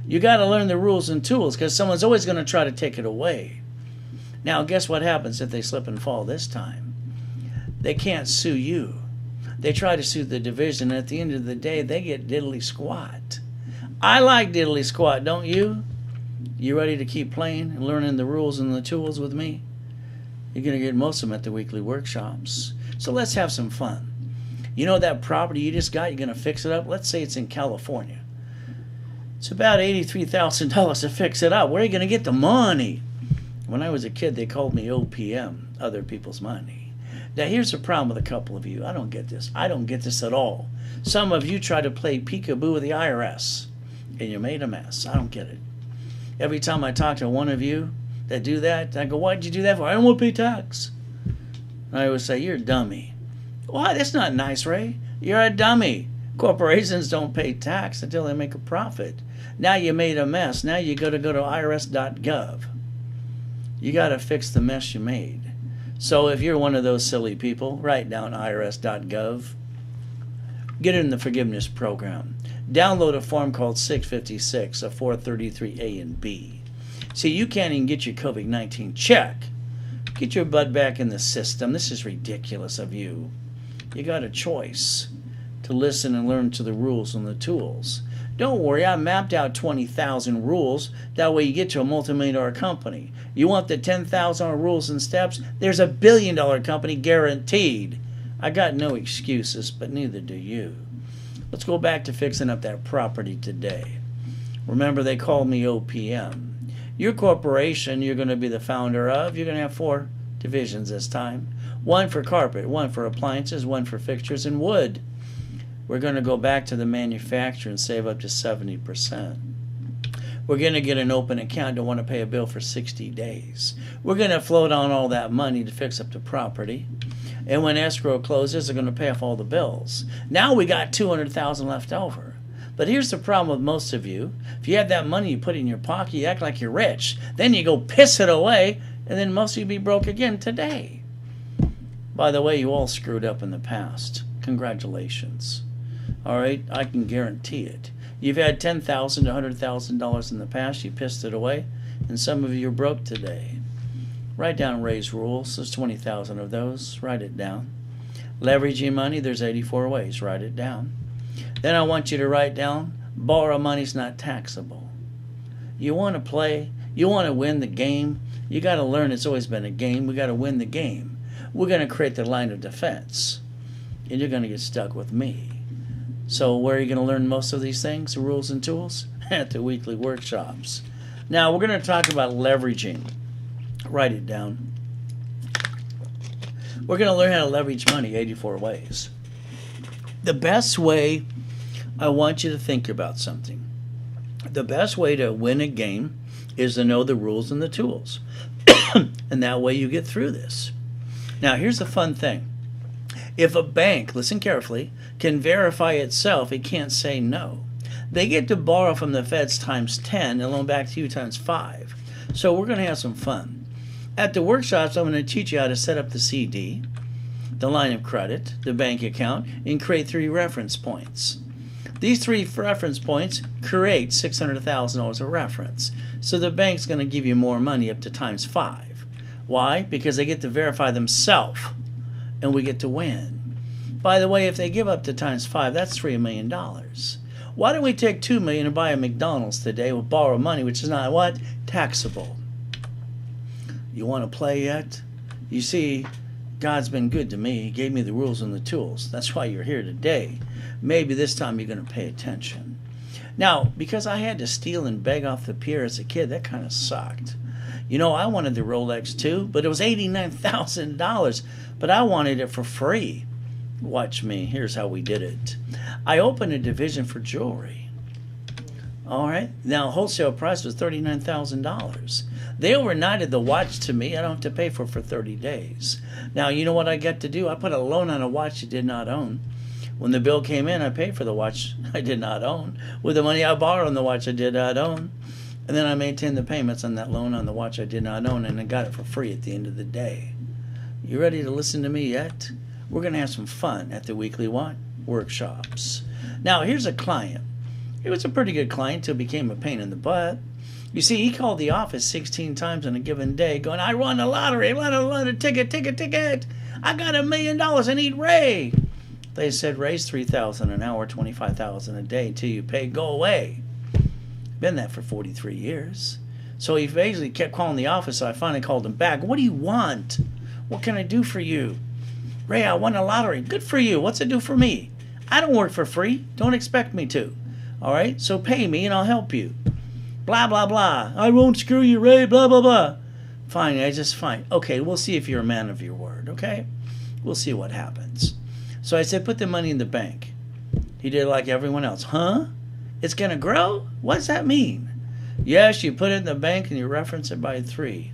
You got to learn the rules and tools, because someone's always going to try to take it away. Now, guess what happens if they slip and fall this time? They can't sue you. They try to sue the division, and at the end of the day, they get diddly squat. I like diddly squat, don't you? You ready to keep playing and learning the rules and the tools with me? You're going to get most of them at the weekly workshops. So let's have some fun. You know that property you just got, you're going to fix it up? Let's say it's in California. It's about $83,000 to fix it up. Where are you going to get the money? When I was a kid, they called me OPM, other people's money. Now, here's the problem with a couple of you. I don't get this. I don't get this at all. Some of you try to play peekaboo with the IRS, and you made a mess. I don't get it. Every time I talk to one of you that do that, I go, why'd you do that for? I don't want to pay tax. And I always say, you're a dummy. Why? That's not nice, Ray. You're a dummy. Corporations don't pay tax until they make a profit. Now you made a mess. Now you got to go to irs.gov. You got to fix the mess you made. So if you're one of those silly people, write down irs.gov. get in the forgiveness program. Download a form called 656, a 433A and B. See, you can't even get your COVID-19 check. Get your butt back in the system. This is ridiculous of you. You got a choice to listen and learn to the rules and the tools. Don't worry, I mapped out 20,000 rules. That way you get to a multi-million-dollar company. You want the 10,000 rules and steps? There's a billion-dollar company guaranteed. I got no excuses, but neither do you. Let's go back to fixing up that property today. Remember, they call me OPM. Your corporation you're going to be the founder of, you're going to have 4 divisions this time. 1 for carpet, 1 for appliances, 1 for fixtures and wood. We're going to go back to the manufacturer and save up to 70%. We're going to get an open account, don't want to pay a bill for 60 days. We're going to float on all that money to fix up the property. And when escrow closes, they're going to pay off all the bills. Now we got $200,000 left over. But here's the problem with most of you. If you have that money you put in your pocket, you act like you're rich. Then you go piss it away, and then most of you be broke again today. By the way, you all screwed up in the past. Congratulations. All right, I can guarantee it. You've had $10,000 to $100,000 in the past. You pissed it away, and some of you are broke today. Write down Ray's rules. There's 20,000 of those. Write it down. Leveraging money, there's 84 ways. Write it down. Then I want you to write down, borrow money's not taxable. You want to play, you want to win the game, you got to learn it's always been a game. We got to win the game. We're going to create the line of defense, and you're going to get stuck with me. So where are you going to learn most of these things, the rules and tools? At the weekly workshops. Now we're going to talk about leveraging. Write it down. We're going to learn how to leverage money 84 ways. The best way, I want you to think about something. The best way to win a game is to know the rules and the tools. And that way you get through this. Now here's the fun thing. If a bank, listen carefully, can verify itself, it can't say no. They get to borrow from the feds times 10 and loan back to you times 5. So we're going to have some fun. At the workshops, I'm going to teach you how to set up the CD, the line of credit, the bank account, and create 3 reference points. These 3 reference points create $600,000 of reference. So the bank's going to give you more money up to times 5. Why? Because they get to verify themselves, and we get to win. By the way, if they give up to times 5, that's $3 million. Why don't we take $2 million and buy a McDonald's today with borrowed money, which is not what? Taxable. You want to play yet? You see, God's been good to me. He gave me the rules and the tools. That's why you're here today. Maybe this time you're going to pay attention. Now, because I had to steal and beg off the pier as a kid, that kind of sucked. You know, I wanted the Rolex too, but it was $89,000. But I wanted it for free. Watch me. Here's how we did it. I opened a division for jewelry. All right. Now, wholesale price was $39,000. They overnighted the watch to me. I don't have to pay for it for 30 days. Now, you know what I got to do? I put a loan on a watch I did not own. When the bill came in, I paid for the watch I did not own. With the money I borrowed on the watch I did not own. And then I maintained the payments on that loan on the watch I did not own, and I got it for free at the end of the day. You ready to listen to me yet? We're going to have some fun at the weekly what? Workshops. Now, here's a client. He was a pretty good client until he became a pain in the butt. You see, he called the office 16 times on a given day going, I won the lottery, lottery, ticket. I got $1 million, I need Ray. They said, raise $3,000 an hour, $25,000 a day until you pay, go away. Been that for 43 years. So he basically kept calling the office, so I finally called him back. What do you want? What can I do for you? Ray, I won the lottery. Good for you. What's it do for me? I don't work for free. Don't expect me to. All right? So pay me and I'll help you. Blah, blah, blah. I won't screw you, Ray. Blah, blah, blah. Fine. I just fine. Okay, we'll see if you're a man of your word. Okay? We'll see what happens. So I said, put the money in the bank. He did like everyone else. Huh? It's going to grow? What does that mean? Yes, you put it in the bank and you reference it by 3.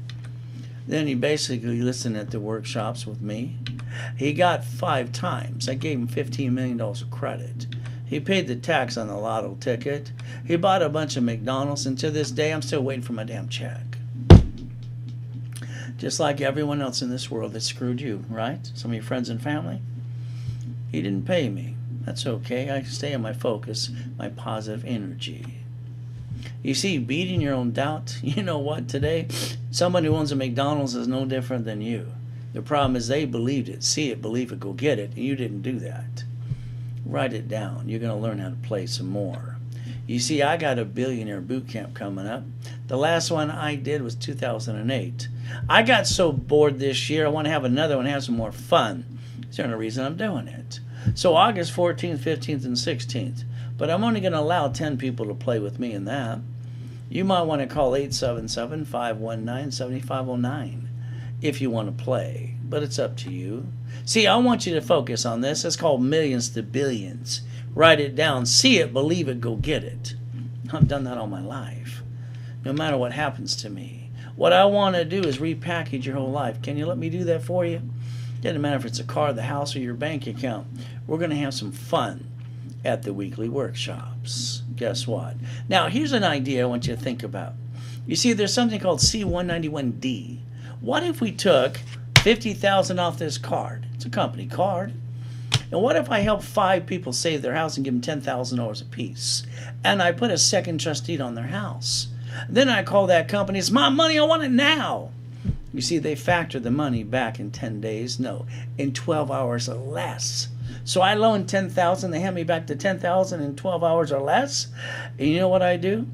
Then he basically listened at the workshops with me. He got 5 times. I gave him $15 million of credit. He paid the tax on the lotto ticket. He bought a bunch of McDonald's, and to this day, I'm still waiting for my damn check. Just like everyone else in this world that screwed you, right? Some of your friends and family. He didn't pay me. That's okay. I stay on my focus, my positive energy. You see, beating your own doubt, you know what, today, somebody who owns a McDonald's is no different than you. The problem is they believed it. See it, believe it, go get it. And you didn't do that. Write it down. You're going to learn how to play some more. You see, I got a billionaire boot camp coming up. The last one I did was 2008. I got so bored this year, I want to have another one, have some more fun. That's the only reason I'm doing it. So August 14th, 15th, and 16th. But I'm only going to allow 10 people to play with me in that. You might want to call 877-519-7509 if you want to play. But it's up to you. See, I want you to focus on this. It's called Millions to Billions. Write it down. See it, believe it, go get it. I've done that all my life. No matter what happens to me. What I want to do is repackage your whole life. Can you let me do that for you? Doesn't matter if it's a car, the house, or your bank account. We're going to have some fun at the weekly workshops. Guess what? Now, here's an idea I want you to think about. You see, there's something called C191D. What if we took $50,000 off this card? It's a company card. And what if I help 5 people save their house and give them $10,000 apiece? And I put a second trust deed on their house. Then I call that company, it's my money, I want it now. You see, they factor the money back in 10 days. No, in 12 hours or less. So I loan $10,000, they hand me back the $10,000 in 12 hours or less. And you know what I do?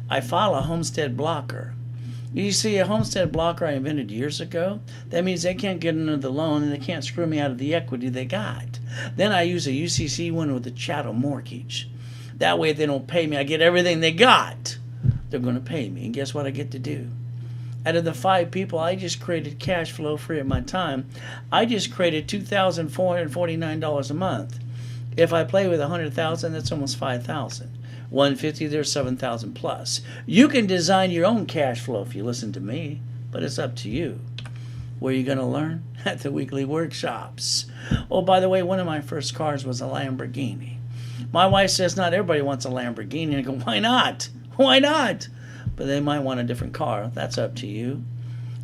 I file a homestead blocker. You see, a homestead blocker I invented years ago. That means they can't get into the loan and they can't screw me out of the equity they got. Then I use a UCC one with a chattel mortgage. That way if they don't pay me, I get everything they got. They're going to pay me. And guess what I get to do? Out of the 5 people I just created cash flow free at my time, I just created $2,449 a month. If I play with $100,000, that's almost $5,000. 150, there's 7,000 plus. You can design your own cash flow if you listen to me, but it's up to you. Where are you going to learn? At the weekly workshops. Oh, by the way, one of my first cars was a Lamborghini. My wife says not everybody wants a Lamborghini. And I go, why not? Why not? But they might want a different car. That's up to you.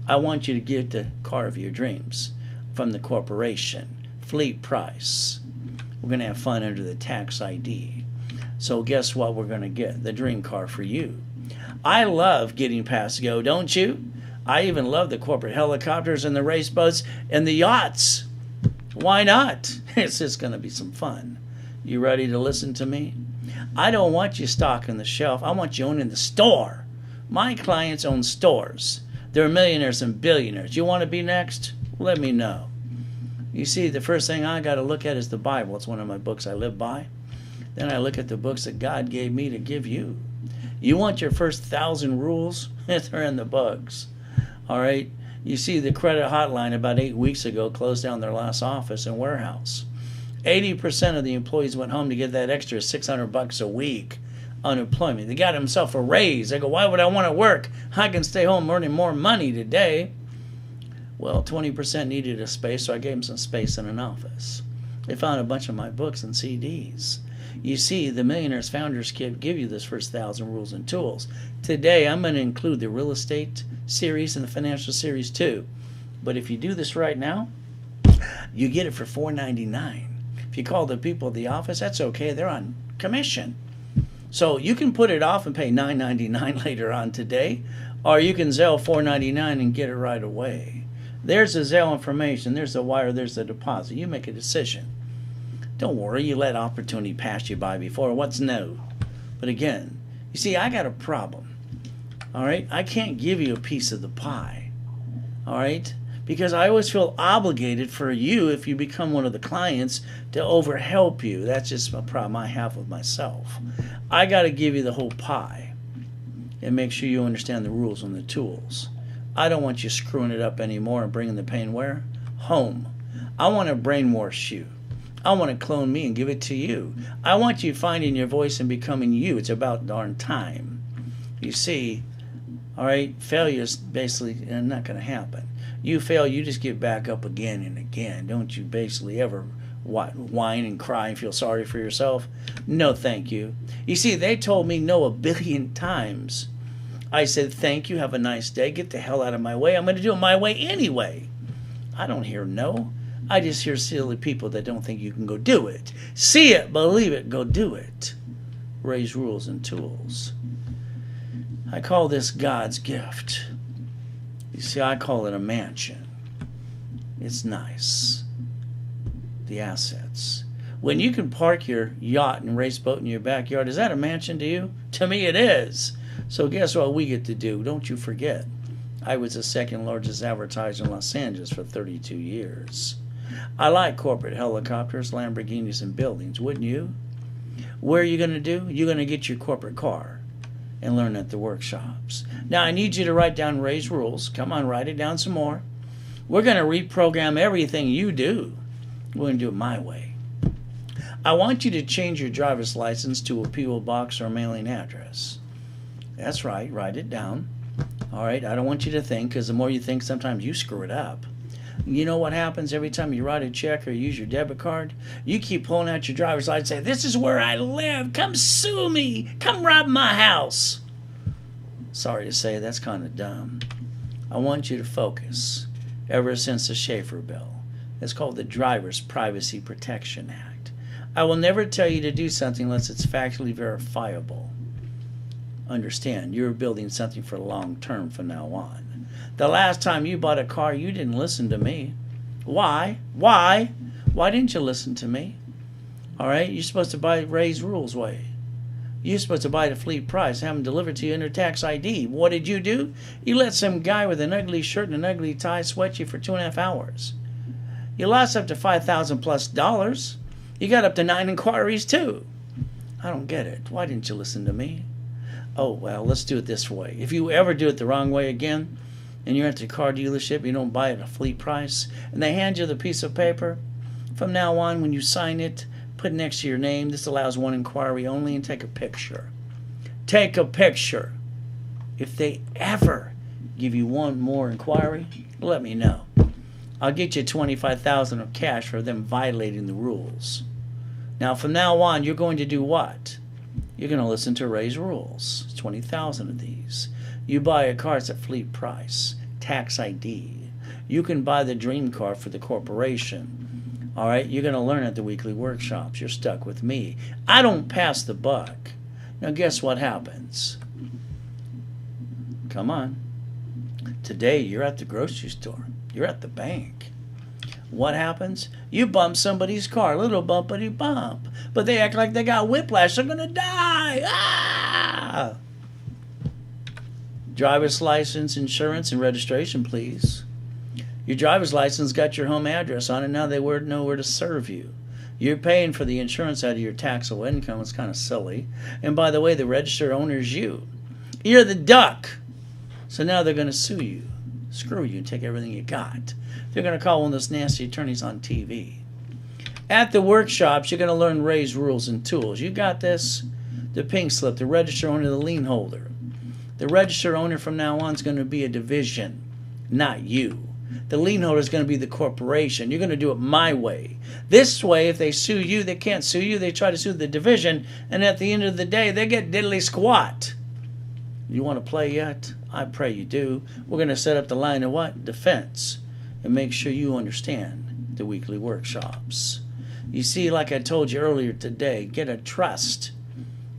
I want you to get the car of your dreams from the corporation. Fleet price. We're going to have fun under the tax ID. So guess what we're going to get? The dream car for you. I love getting past go, don't you? I even love the corporate helicopters and the race boats and the yachts. Why not? It's just going to be some fun. You ready to listen to me? I don't want you stocking the shelf. I want you owning the store. My clients own stores. They're millionaires and billionaires. You want to be next? Let me know. You see, the first thing I got to look at is the Bible. It's one of my books I live by. Then I look at the books that God gave me to give you. You want your first 1,000 rules? They're in the books. All right? You see, the credit hotline about 8 weeks ago closed down their last office and warehouse. 80% of the employees went home to get that extra $600 a week unemployment. They got themselves a raise. They go, why would I want to work? I can stay home earning more money today. Well, 20% needed a space, so I gave them some space in an office. They found a bunch of my books and CDs. You see, the Millionaires Founders Kit give you this first 1,000 rules and tools. Today, I'm going to include the real estate series and the financial series too. But if you do this right now, you get it for $4.99. If you call the people at the office, that's okay. They're on commission. So you can put it off and pay $9.99 later on today, or you can Zelle $4.99 and get it right away. There's the Zelle information. There's the wire. There's the deposit. You make a decision. Don't worry, you let opportunity pass you by before. What's new? But again, you see, I got a problem. All right? I can't give you a piece of the pie. All right? Because I always feel obligated for you, if you become one of the clients, to overhelp you. That's just a problem I have with myself. I got to give you the whole pie and make sure you understand the rules and the tools. I don't want you screwing it up anymore and bringing the pain where? Home. I want to brainwash you. I want to clone me and give it to you. I want you finding your voice and becoming you. It's about darn time. You see, all right, failure is basically not going to happen. You fail, you just get back up again and again. Don't you basically ever whine and cry and feel sorry for yourself? No, thank you. You see, they told me no 1 billion times. I said, thank you, have a nice day, get the hell out of my way. I'm going to do it my way anyway. I don't hear no. I just hear silly people that don't think you can go do it. See it, believe it, go do it. Ray's Rules and Tools. I call this God's gift. You see, I call it a mansion. It's nice. The assets. When you can park your yacht and race boat in your backyard, is that a mansion to you? To me it is. So guess what we get to do? Don't you forget. I was the second largest advertiser in Los Angeles for 32 years. I like corporate helicopters, Lamborghinis, and buildings, wouldn't you? Where are you going to do? You're going to get your corporate car and learn at the workshops. Now, I need you to write down Ray's Rules. Come on, write it down some more. We're going to reprogram everything you do. We're going to do it my way. I want you to change your driver's license to a P.O. box or a mailing address. That's right. Write it down. All right. I don't want you to think, because the more you think, sometimes you screw it up. You know what happens every time you write a check or use your debit card? You keep pulling out your driver's license and say, this is where I live. Come sue me. Come rob my house. Sorry to say, that's kind of dumb. I want you to focus. Ever since the Schaefer Bill, it's called the Driver's Privacy Protection Act. I will never tell you to do something unless it's factually verifiable. Understand, you're building something for long term from now on. The last time you bought a car, you didn't listen to me. Why? Why didn't you listen to me? All right, you're supposed to buy Ray's Rules way. You're supposed to buy it at fleet price, have them delivered to you under tax ID. What did you do? You let some guy with an ugly shirt and an ugly tie sweat you for 2.5 hours. You lost up to $5,000+. You got up to 9 inquiries too. I don't get it. Why didn't you listen to me? Oh, well, let's do it this way. If you ever do it the wrong way again, and you're at the car dealership, you don't buy it at a fleet price, and they hand you the piece of paper, from now on, when you sign it, put next to your name, this allows one inquiry only, and take a picture. Take a picture. If they ever give you one more inquiry, let me know. I'll get you $25,000 of cash for them violating the rules. Now, from now on, you're going to do what? You're going to listen to Ray's Rules. 20,000 of these. You buy a car, it's at fleet price, tax ID. You can buy the dream car for the corporation. All right, you're going to learn at the weekly workshops. You're stuck with me. I don't pass the buck. Now, guess what happens? Come on. Today, you're at the grocery store. You're at the bank. What happens? You bump somebody's car, little bumpity bump. But they act like they got whiplash. They're going to die. Ah! Driver's license, insurance, and registration, please. Your driver's license got your home address on it. Now they know where to serve you. You're paying for the insurance out of your taxable income. It's kind of silly. And by the way, the registered owner is you. You're the duck. So now they're going to sue you. Screw you and take everything you got. They're going to call one of those nasty attorneys on TV. At the workshops, you're going to learn Ray's Rules and Tools. You got this? The pink slip, the registered owner, the lien holder. The registered owner from now on is going to be a division, not you. The lien holder is going to be the corporation. You're going to do it my way. This way, if they sue you, they can't sue you. They try to sue the division, and at the end of the day, they get diddly squat. You want to play yet? I pray you do. We're going to set up the line of what? Defense. And make sure you understand the weekly workshops. You see, like I told you earlier today, get a trust.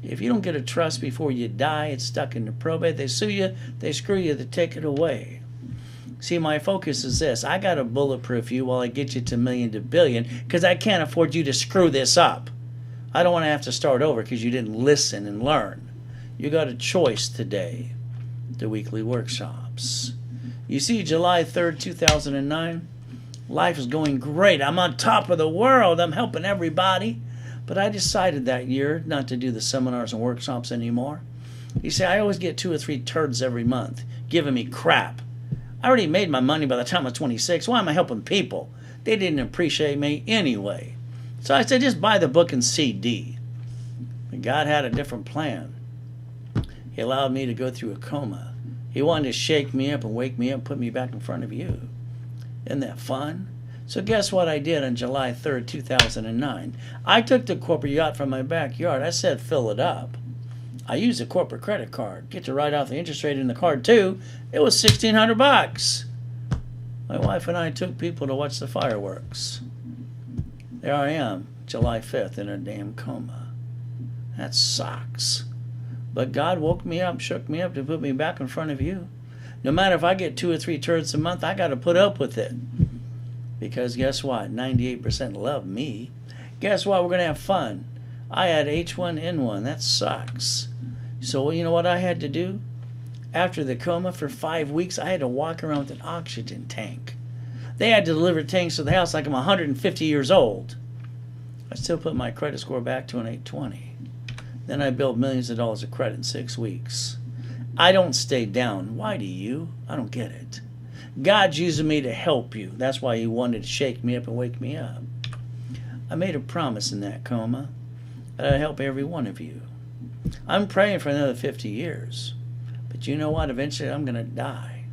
If you don't get a trust before you die, it's stuck in the probate. They sue you, they screw you, they take it away. See, my focus is this. I got to bulletproof you while I get you to million to billion, because I can't afford you to screw this up. I don't want to have to start over because you didn't listen and learn. You got a choice today. The weekly workshops. You see, July 3rd, 2009, life is going great. I'm on top of the world. I'm helping everybody. But I decided that year not to do the seminars and workshops anymore. You see, I always get 2 or 3 turds every month giving me crap. I already made my money by the time I was 26. Why am I helping people? They didn't appreciate me anyway. So I said, just buy the book and CD. And God had a different plan. He allowed me to go through a coma. He wanted to shake me up and wake me up and put me back in front of you. Isn't that fun? So guess what I did on July 3rd, 2009? I took the corporate yacht from my backyard. I said, fill it up. I used a corporate credit card. Get to write off the interest rate in the card, too. It was $1,600. My wife and I took people to watch the fireworks. There I am, July 5th, in a damn coma. That sucks. But God woke me up, shook me up to put me back in front of you. No matter if I get 2 or 3 turds a month, I got to put up with it. Because guess what? 98% love me. Guess what? We're going to have fun. I had H1N1. That sucks. So you know what I had to do? After the coma for 5 weeks, I had to walk around with an oxygen tank. They had to deliver tanks to the house like I'm 150 years old. I still put my credit score back to an 820. Then I built millions of dollars of credit in 6 weeks. I don't stay down. Why do you? I don't get it. God's using me to help you. That's why He wanted to shake me up and wake me up. I made a promise in that coma that I'd help every one of you. I'm praying for another 50 years. But you know what? Eventually I'm going to die.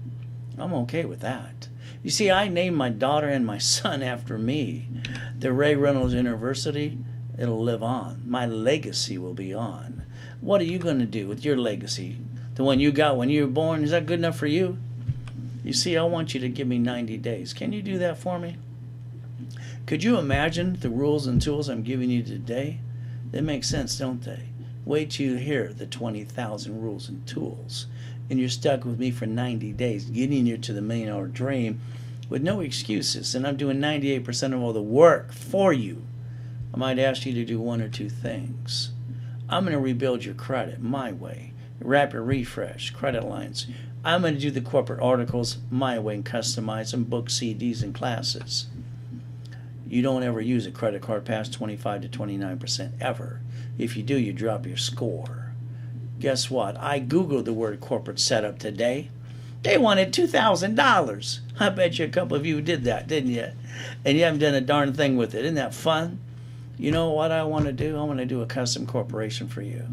I'm okay with that. You see, I named my daughter and my son after me. The Reynolds University, it'll live on. My legacy will be on. What are you going to do with your legacy? The one you got when you were born, is that good enough for you? You see, I want you to give me 90 days. Can you do that for me? Could you imagine the rules and tools I'm giving you today? They make sense, don't they? Wait till you hear the 20,000 rules and tools. And you're stuck with me for 90 days, getting you to the $1 million dream with no excuses. And I'm doing 98% of all the work for you. I might ask you to do 1 or 2 things. I'm going to rebuild your credit my way. Rapid refresh, credit lines. I'm going to do the corporate articles my way and customize them, book CDs and classes. You don't ever use a credit card past 25 to 29% ever. If you do, you drop your score. Guess what? I Googled the word corporate setup today. They wanted $2,000. I bet you a couple of you did that, didn't you? And you haven't done a darn thing with it. Isn't that fun? You know what I want to do? I want to do a custom corporation for you.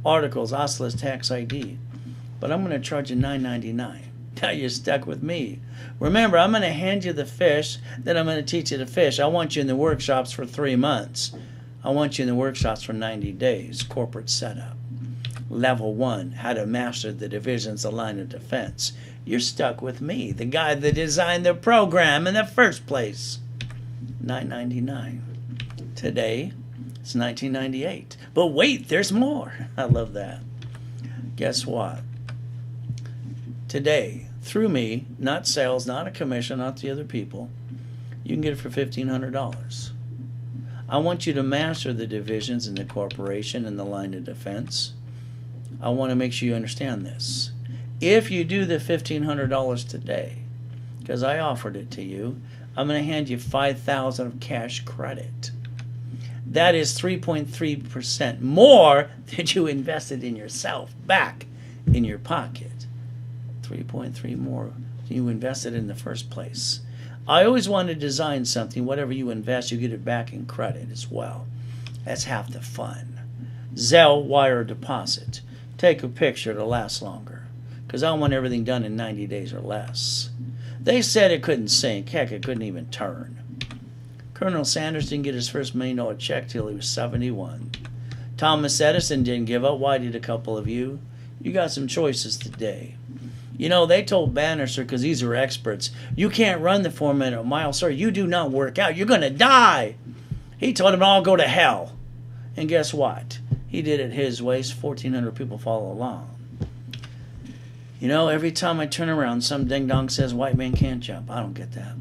Articles, OSLIS, tax ID. But I'm going to charge you $9.99. Now you're stuck with me. Remember, I'm going to hand you the fish, then I'm going to teach you to fish. I want you in the workshops for 3 months. I want you in the workshops for 90 days. Corporate setup. Level 1, how to master the divisions, the line of defense. You're stuck with me, the guy that designed the program in the first place. $9.99. Today, it's $19.98. But wait, there's more. I love that. Guess what? Today, through me, not sales, not a commission, not the other people, you can get it for $1,500. I want you to master the divisions in the corporation and the line of defense. I want to make sure you understand this. If you do the $1,500 today, because I offered it to you, I'm going to hand you $5,000 of cash credit. That is 3.3% more than you invested in yourself back in your pocket. 3.3 more than you invested in the first place. I always want to design something. Whatever you invest, you get it back in credit as well. That's half the fun. Zelle, wire, deposit. Take a picture. It'll last longer. Because I want everything done in 90 days or less. They said it couldn't sink. Heck, it couldn't even turn. Colonel Sanders didn't get his first $1 million check till he was 71. Thomas Edison didn't give up. Why did a couple of you? You got some choices today. You know, they told Bannister, because these are experts, you can't run the 4-minute mile, sir. You do not work out. You're going to die. He told them all go to hell. And guess what? He did it his way. 1,400 people follow along. You know, every time I turn around, some ding-dong says white man can't jump. I don't get that.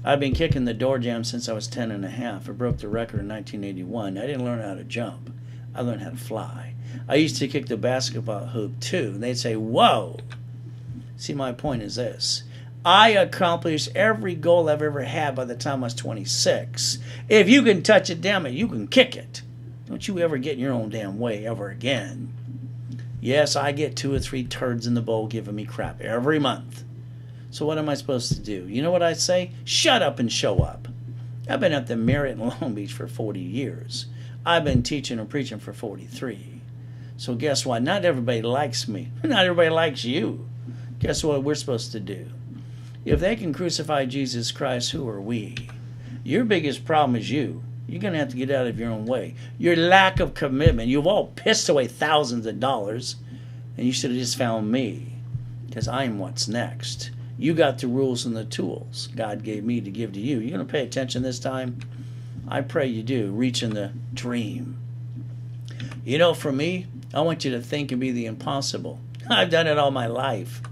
I've been kicking the door jam since I was 10 and a half. I broke the record in 1981. I didn't learn how to jump. I learned how to fly. I used to kick the basketball hoop, too. And they'd say, whoa. See, my point is this. I accomplished every goal I've ever had by the time I was 26. If you can touch it, damn it, you can kick it. Don't you ever get in your own damn way ever again. Yes, I get 2 or 3 turds in the bowl giving me crap every month. So what am I supposed to do? You know what I say? Shut up and show up. I've been at the Marriott in Long Beach for 40 years. I've been teaching and preaching for 43. So guess what? Not everybody likes me. Not everybody likes you. Guess what we're supposed to do? If they can crucify Jesus Christ, who are we? Your biggest problem is you. You're going to have to get out of your own way. Your lack of commitment. You've all pissed away thousands of dollars, and you should have just found me, because I'm what's next. You got the rules and the tools God gave me to give to you. You're going to pay attention this time? I pray you do. Reaching the dream. You know, for me, I want you to think and be the impossible. I've done it all my life.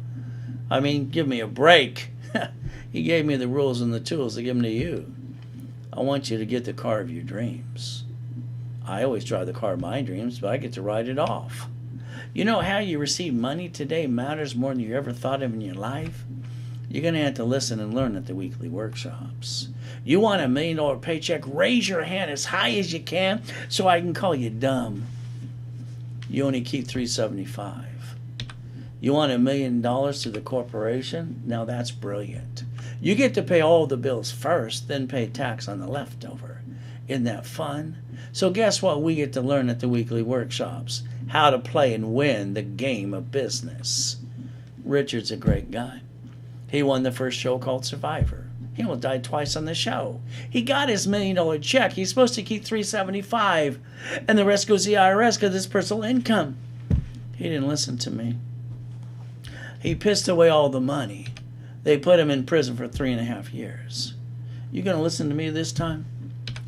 I mean, give me a break. He gave me the rules and the tools to give them to you. I want you to get the car of your dreams. I always drive the car of my dreams, but I get to ride it off. You know how you receive money today matters more than you ever thought of in your life? You're going to have to listen and learn at the weekly workshops. You want $1 million paycheck? Raise your hand as high as you can so I can call you dumb. You only keep $375. You want $1 million to the corporation? Now that's brilliant. You get to pay all the bills first, then pay tax on the leftover. Isn't that fun? So guess what we get to learn at the weekly workshops? How to play and win the game of business. Richard's a great guy. He won the first show called Survivor. He almost died twice on the show. He got his $1 million check. He's supposed to keep $375, and the rest goes to the IRS because it's personal income. He didn't listen to me. He pissed away all the money. They put him in prison for 3.5 years. You going to listen to me this time?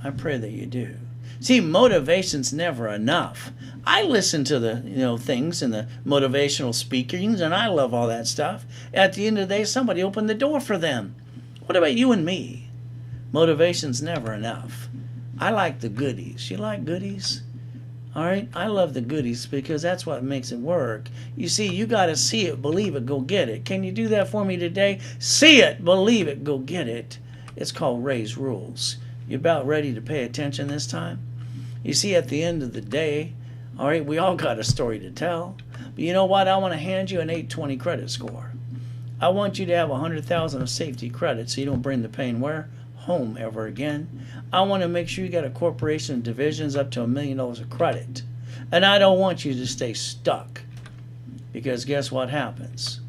I pray that you do. See, motivation's never enough. I listen to the things and the motivational speakings, and I love all that stuff. At the end of the day, somebody opened the door for them. What about you and me? Motivation's never enough. I like the goodies. You like goodies? All right? I love the goodies because that's what makes it work. You see, you got to see it, believe it, go get it. Can you do that for me today? See it, believe it, go get it. It's called Ray's Rules. You about ready to pay attention this time? You see, at the end of the day, all right, we all got a story to tell. But you know what? I want to hand you an 820 credit score. I want you to have 100,000 of safety credit so you don't bring the pain where? Home ever again. I want to make sure you got a corporation and divisions up to $1 million of credit. And I don't want you to stay stuck. Because guess what happens?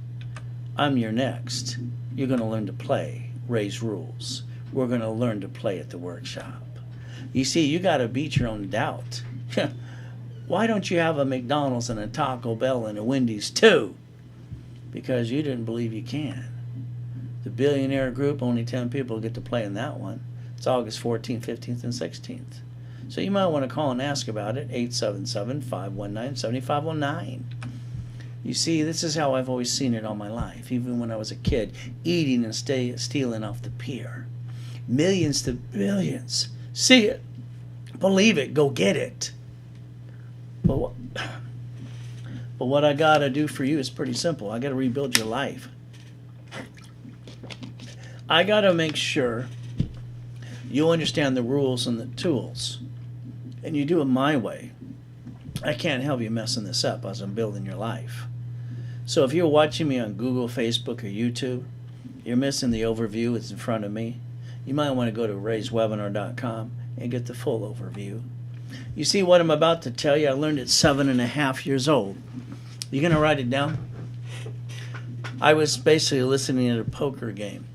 I'm your next. You're going to learn to play Ray's Rules. We're going to learn to play at the workshop. You see, you got to beat your own doubt. Why don't you have a McDonald's and a Taco Bell and a Wendy's too? Because you didn't believe you can. The Billionaire Group, only 10 people get to play in that one. It's August 14th, 15th, and 16th. So you might want to call and ask about it, 877-519-7509. You see, this is how I've always seen it all my life, even when I was a kid, eating and stealing off the pier. Millions to billions. See it, believe it, go get it. But what I got to do for you is pretty simple. I got to rebuild your life. I got to make sure you understand the rules and the tools, and you do it my way. I can't help you messing this up as I'm building your life. So if you're watching me on Google, Facebook, or YouTube, you're missing the overview. It's in front of me. You might want to go to rayswebinar.com and get the full overview. You see what I'm about to tell you? I learned at 7.5 years old. You going to write it down? I was basically listening at a poker game.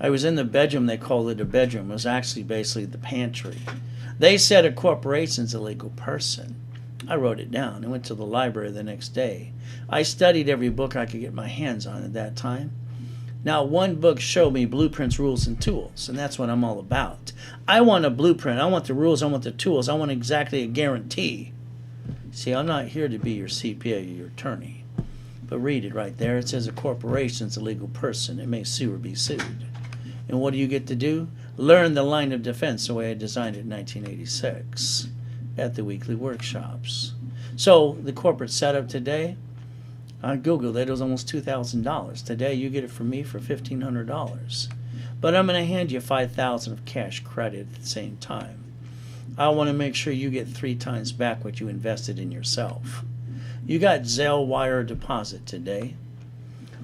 I was in the bedroom. They called it a bedroom. It was actually basically the pantry. They said a corporation's a legal person. I wrote it down. I went to the library the next day. I studied every book I could get my hands on at that time. Now, one book showed me blueprints, rules, and tools, and that's what I'm all about. I want a blueprint. I want the rules. I want the tools. I want exactly a guarantee. See, I'm not here to be your CPA or your attorney. But read it right there. It says a corporation's a legal person. It may sue or be sued. And what do you get to do? Learn the line of defense the way I designed it in 1986 at the weekly workshops. So the corporate setup today, I Googled it. It was almost $2,000. Today, you get it from me for $1,500. But I'm going to hand you $5,000 of cash credit at the same time. I want to make sure you get 3 times back what you invested in yourself. You got Zelle wire deposit today.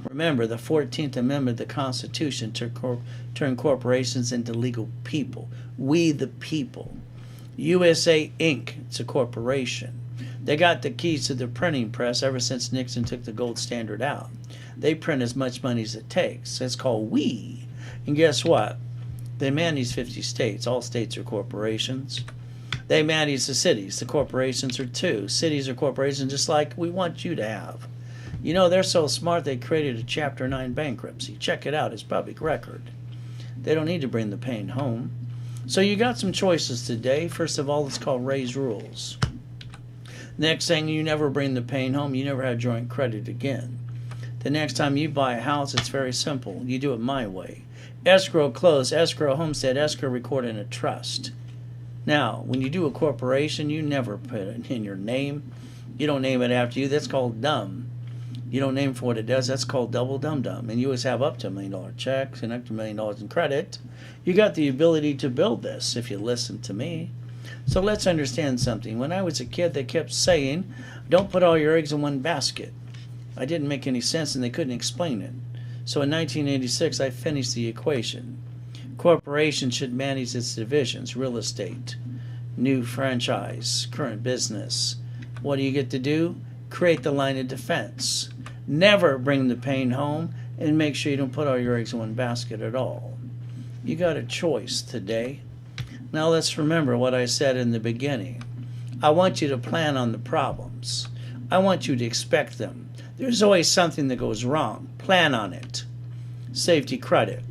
Remember, the 14th Amendment of the Constitution turned corporations into legal people. We the people. USA Inc. It's a corporation. They got the keys to the printing press ever since Nixon took the gold standard out. They print as much money as it takes. It's called we. And guess what? They manage 50 states. All states are corporations. They manage the cities. The corporations are too. Cities are corporations just like we want you to have. You know, they're so smart they created a Chapter 9 bankruptcy. Check it out, it's public record. They don't need to bring the pain home. So you got some choices today. First of all, it's called Ray's Rules. Next thing, you never bring the pain home. You never have joint credit again. The next time you buy a house, it's very simple. You do it my way. Escrow close, escrow homestead, escrow record in a trust. Now, when you do a corporation, you never put it in your name. You don't name it after you. That's called dumb. You don't name for what it does. That's called double dum-dum. And you always have up to $1 million checks and up to $1 million in credit. You got the ability to build this if you listen to me. So let's understand something. When I was a kid, they kept saying, don't put all your eggs in one basket. I didn't make any sense and they couldn't explain it. So in 1986, I finished the equation. Corporation should manage its divisions: real estate, new franchise, current business. What do you get to do? Create the line of defense. Never bring the pain home, and make sure you don't put all your eggs in one basket at all. You got a choice today. Now let's remember what I said in the beginning. I want you to plan on the problems. I want you to expect them. There's always something that goes wrong. Plan on it. Safety credit.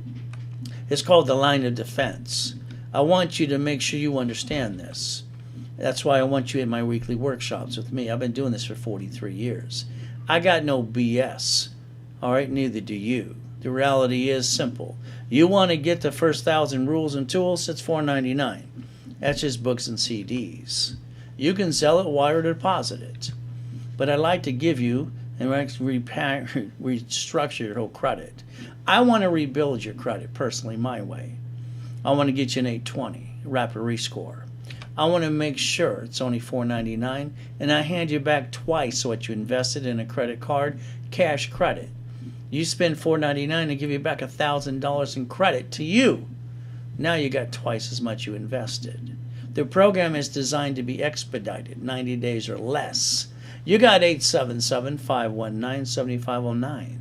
It's called the line of defense. I want you to make sure you understand this. That's why I want you in my weekly workshops with me. I've been doing this for 43 years. I got no BS. All right, neither do you. The reality is simple. You want to get the first 1,000 rules and tools, it's $4.99. That's just books and CDs. You can sell it, wire deposit it. But I'd like to give you and restructure your whole credit. I want to rebuild your credit personally my way. I want to get you an 820, rapid rescore. I want to make sure it's only $4.99, and I hand you back twice what you invested in a credit card, cash credit. You spend $4.99 and give you back $1,000 in credit to you. Now you got twice as much you invested. The program is designed to be expedited, 90 days or less. You got 877-519-7509.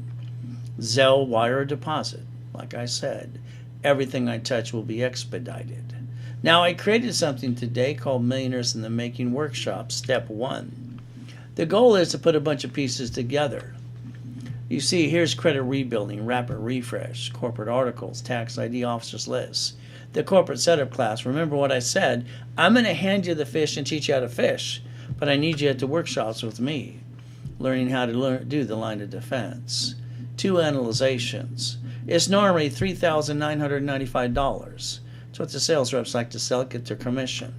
Zelle, wire, or deposit. Like I said, everything I touch will be expedited. Now, I created something today called Millionaires in the Making Workshop, Step 1. The goal is to put a bunch of pieces together. You see, here's credit rebuilding, rapid refresh, corporate articles, tax ID officers lists, the corporate setup class. Remember what I said, I'm going to hand you the fish and teach you how to fish, but I need you at the workshops with me, learning how to do the line of defense. 2 analyzations. It's normally $3,995. That's what the sales reps like to sell, get their commission.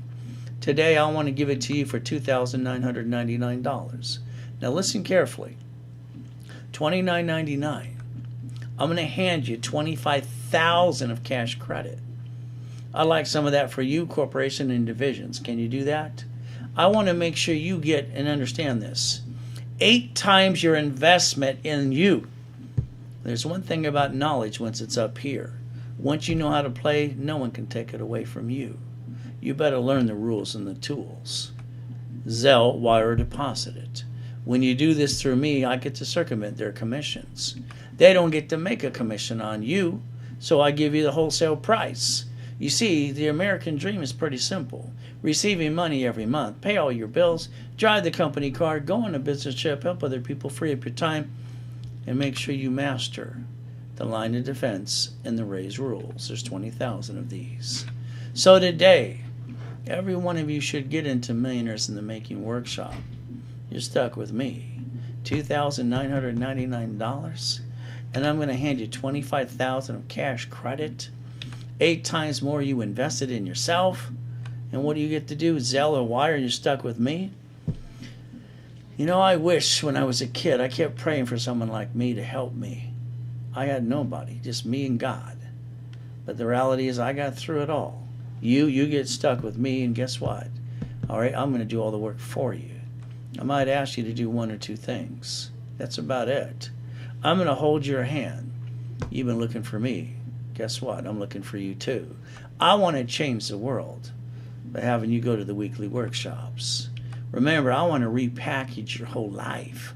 Today, I want to give it to you for $2,999. Now listen carefully. $29.99. I'm going to hand you $25,000 of cash credit. I'd like some of that for you, corporation and divisions. Can you do that? I want to make sure you get and understand this. 8 times your investment in you. There's one thing about knowledge once it's up here. Once you know how to play, no one can take it away from you. You better learn the rules and the tools. Zelle, wire, deposit it. When you do this through me, I get to circumvent their commissions. They don't get to make a commission on you, so I give you the wholesale price. You see, the American dream is pretty simple. Receiving money every month, pay all your bills, drive the company car, go on a business trip, help other people, free up your time, and make sure you master the line of defense and the Ray's Rules. There's 20,000 of these. So today, every one of you should get into Millionaires in the Making Workshop. You're stuck with me. $2,999, and I'm going to hand you $25,000 of cash credit, 8 times more you invested in yourself. And what do you get to do? Zelle or wire? You're stuck with me. You know, I wish when I was a kid, I kept praying for someone like me to help me. I had nobody, just me and God. But the reality is I got through it all. You get stuck with me, and guess what? All right, I'm going to do all the work for you. I might ask you to do 1 or 2 things. That's about it. I'm going to hold your hand. You've been looking for me. Guess what? I'm looking for you too. I want to change the world by having you go to the weekly workshops. Remember, I want to repackage your whole life.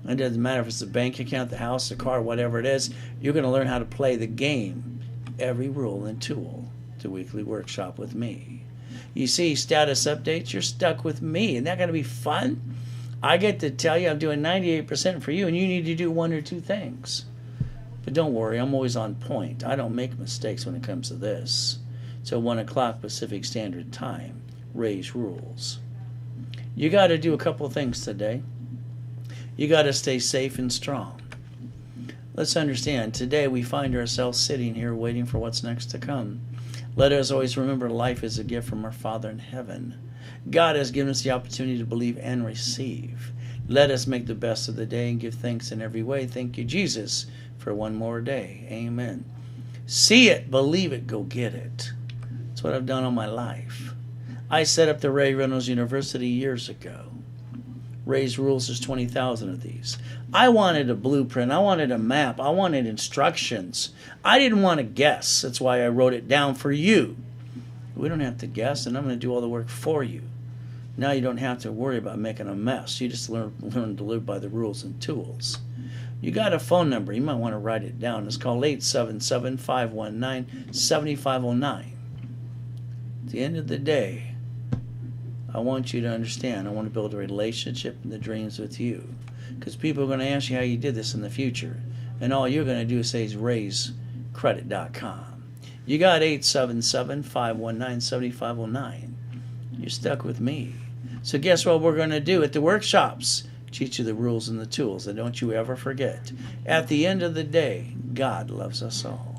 It doesn't matter if it's the bank account, the house, the car, whatever it is. You're going to learn how to play the game, every rule and tool, the weekly workshop with me. You see, status updates, you're stuck with me. Isn't that going to be fun? I get to tell you I'm doing 98% for you, and you need to do 1 or 2 things. But don't worry, I'm always on point. I don't make mistakes when it comes to this. So 1 o'clock Pacific Standard Time. Ray's rules. You got to do a couple of things today. You got to stay safe and strong. Let's understand, today we find ourselves sitting here waiting for what's next to come. Let us always remember life is a gift from our Father in heaven. God has given us the opportunity to believe and receive. Let us make the best of the day and give thanks in every way. Thank you, Jesus, for one more day. Amen. See it, believe it, go get it. That's what I've done all my life. I set up the Ray Reynolds University years ago. Ray's Rules, there's 20,000 of these. I wanted a blueprint. I wanted a map. I wanted instructions. I didn't want to guess. That's why I wrote it down for you. We don't have to guess, and I'm going to do all the work for you. Now you don't have to worry about making a mess. You just learn to live by the rules and tools. You got a phone number. You might want to write it down. It's called 877-519-7509. At the end of the day, I want you to understand, I want to build a relationship and the dreams with you. Because people are going to ask you how you did this in the future. And all you're going to do is say is raisecredit.com. You got 877-519-7509. You're stuck with me. So guess what we're going to do at the workshops? Teach you the rules and the tools. And don't you ever forget, at the end of the day, God loves us all.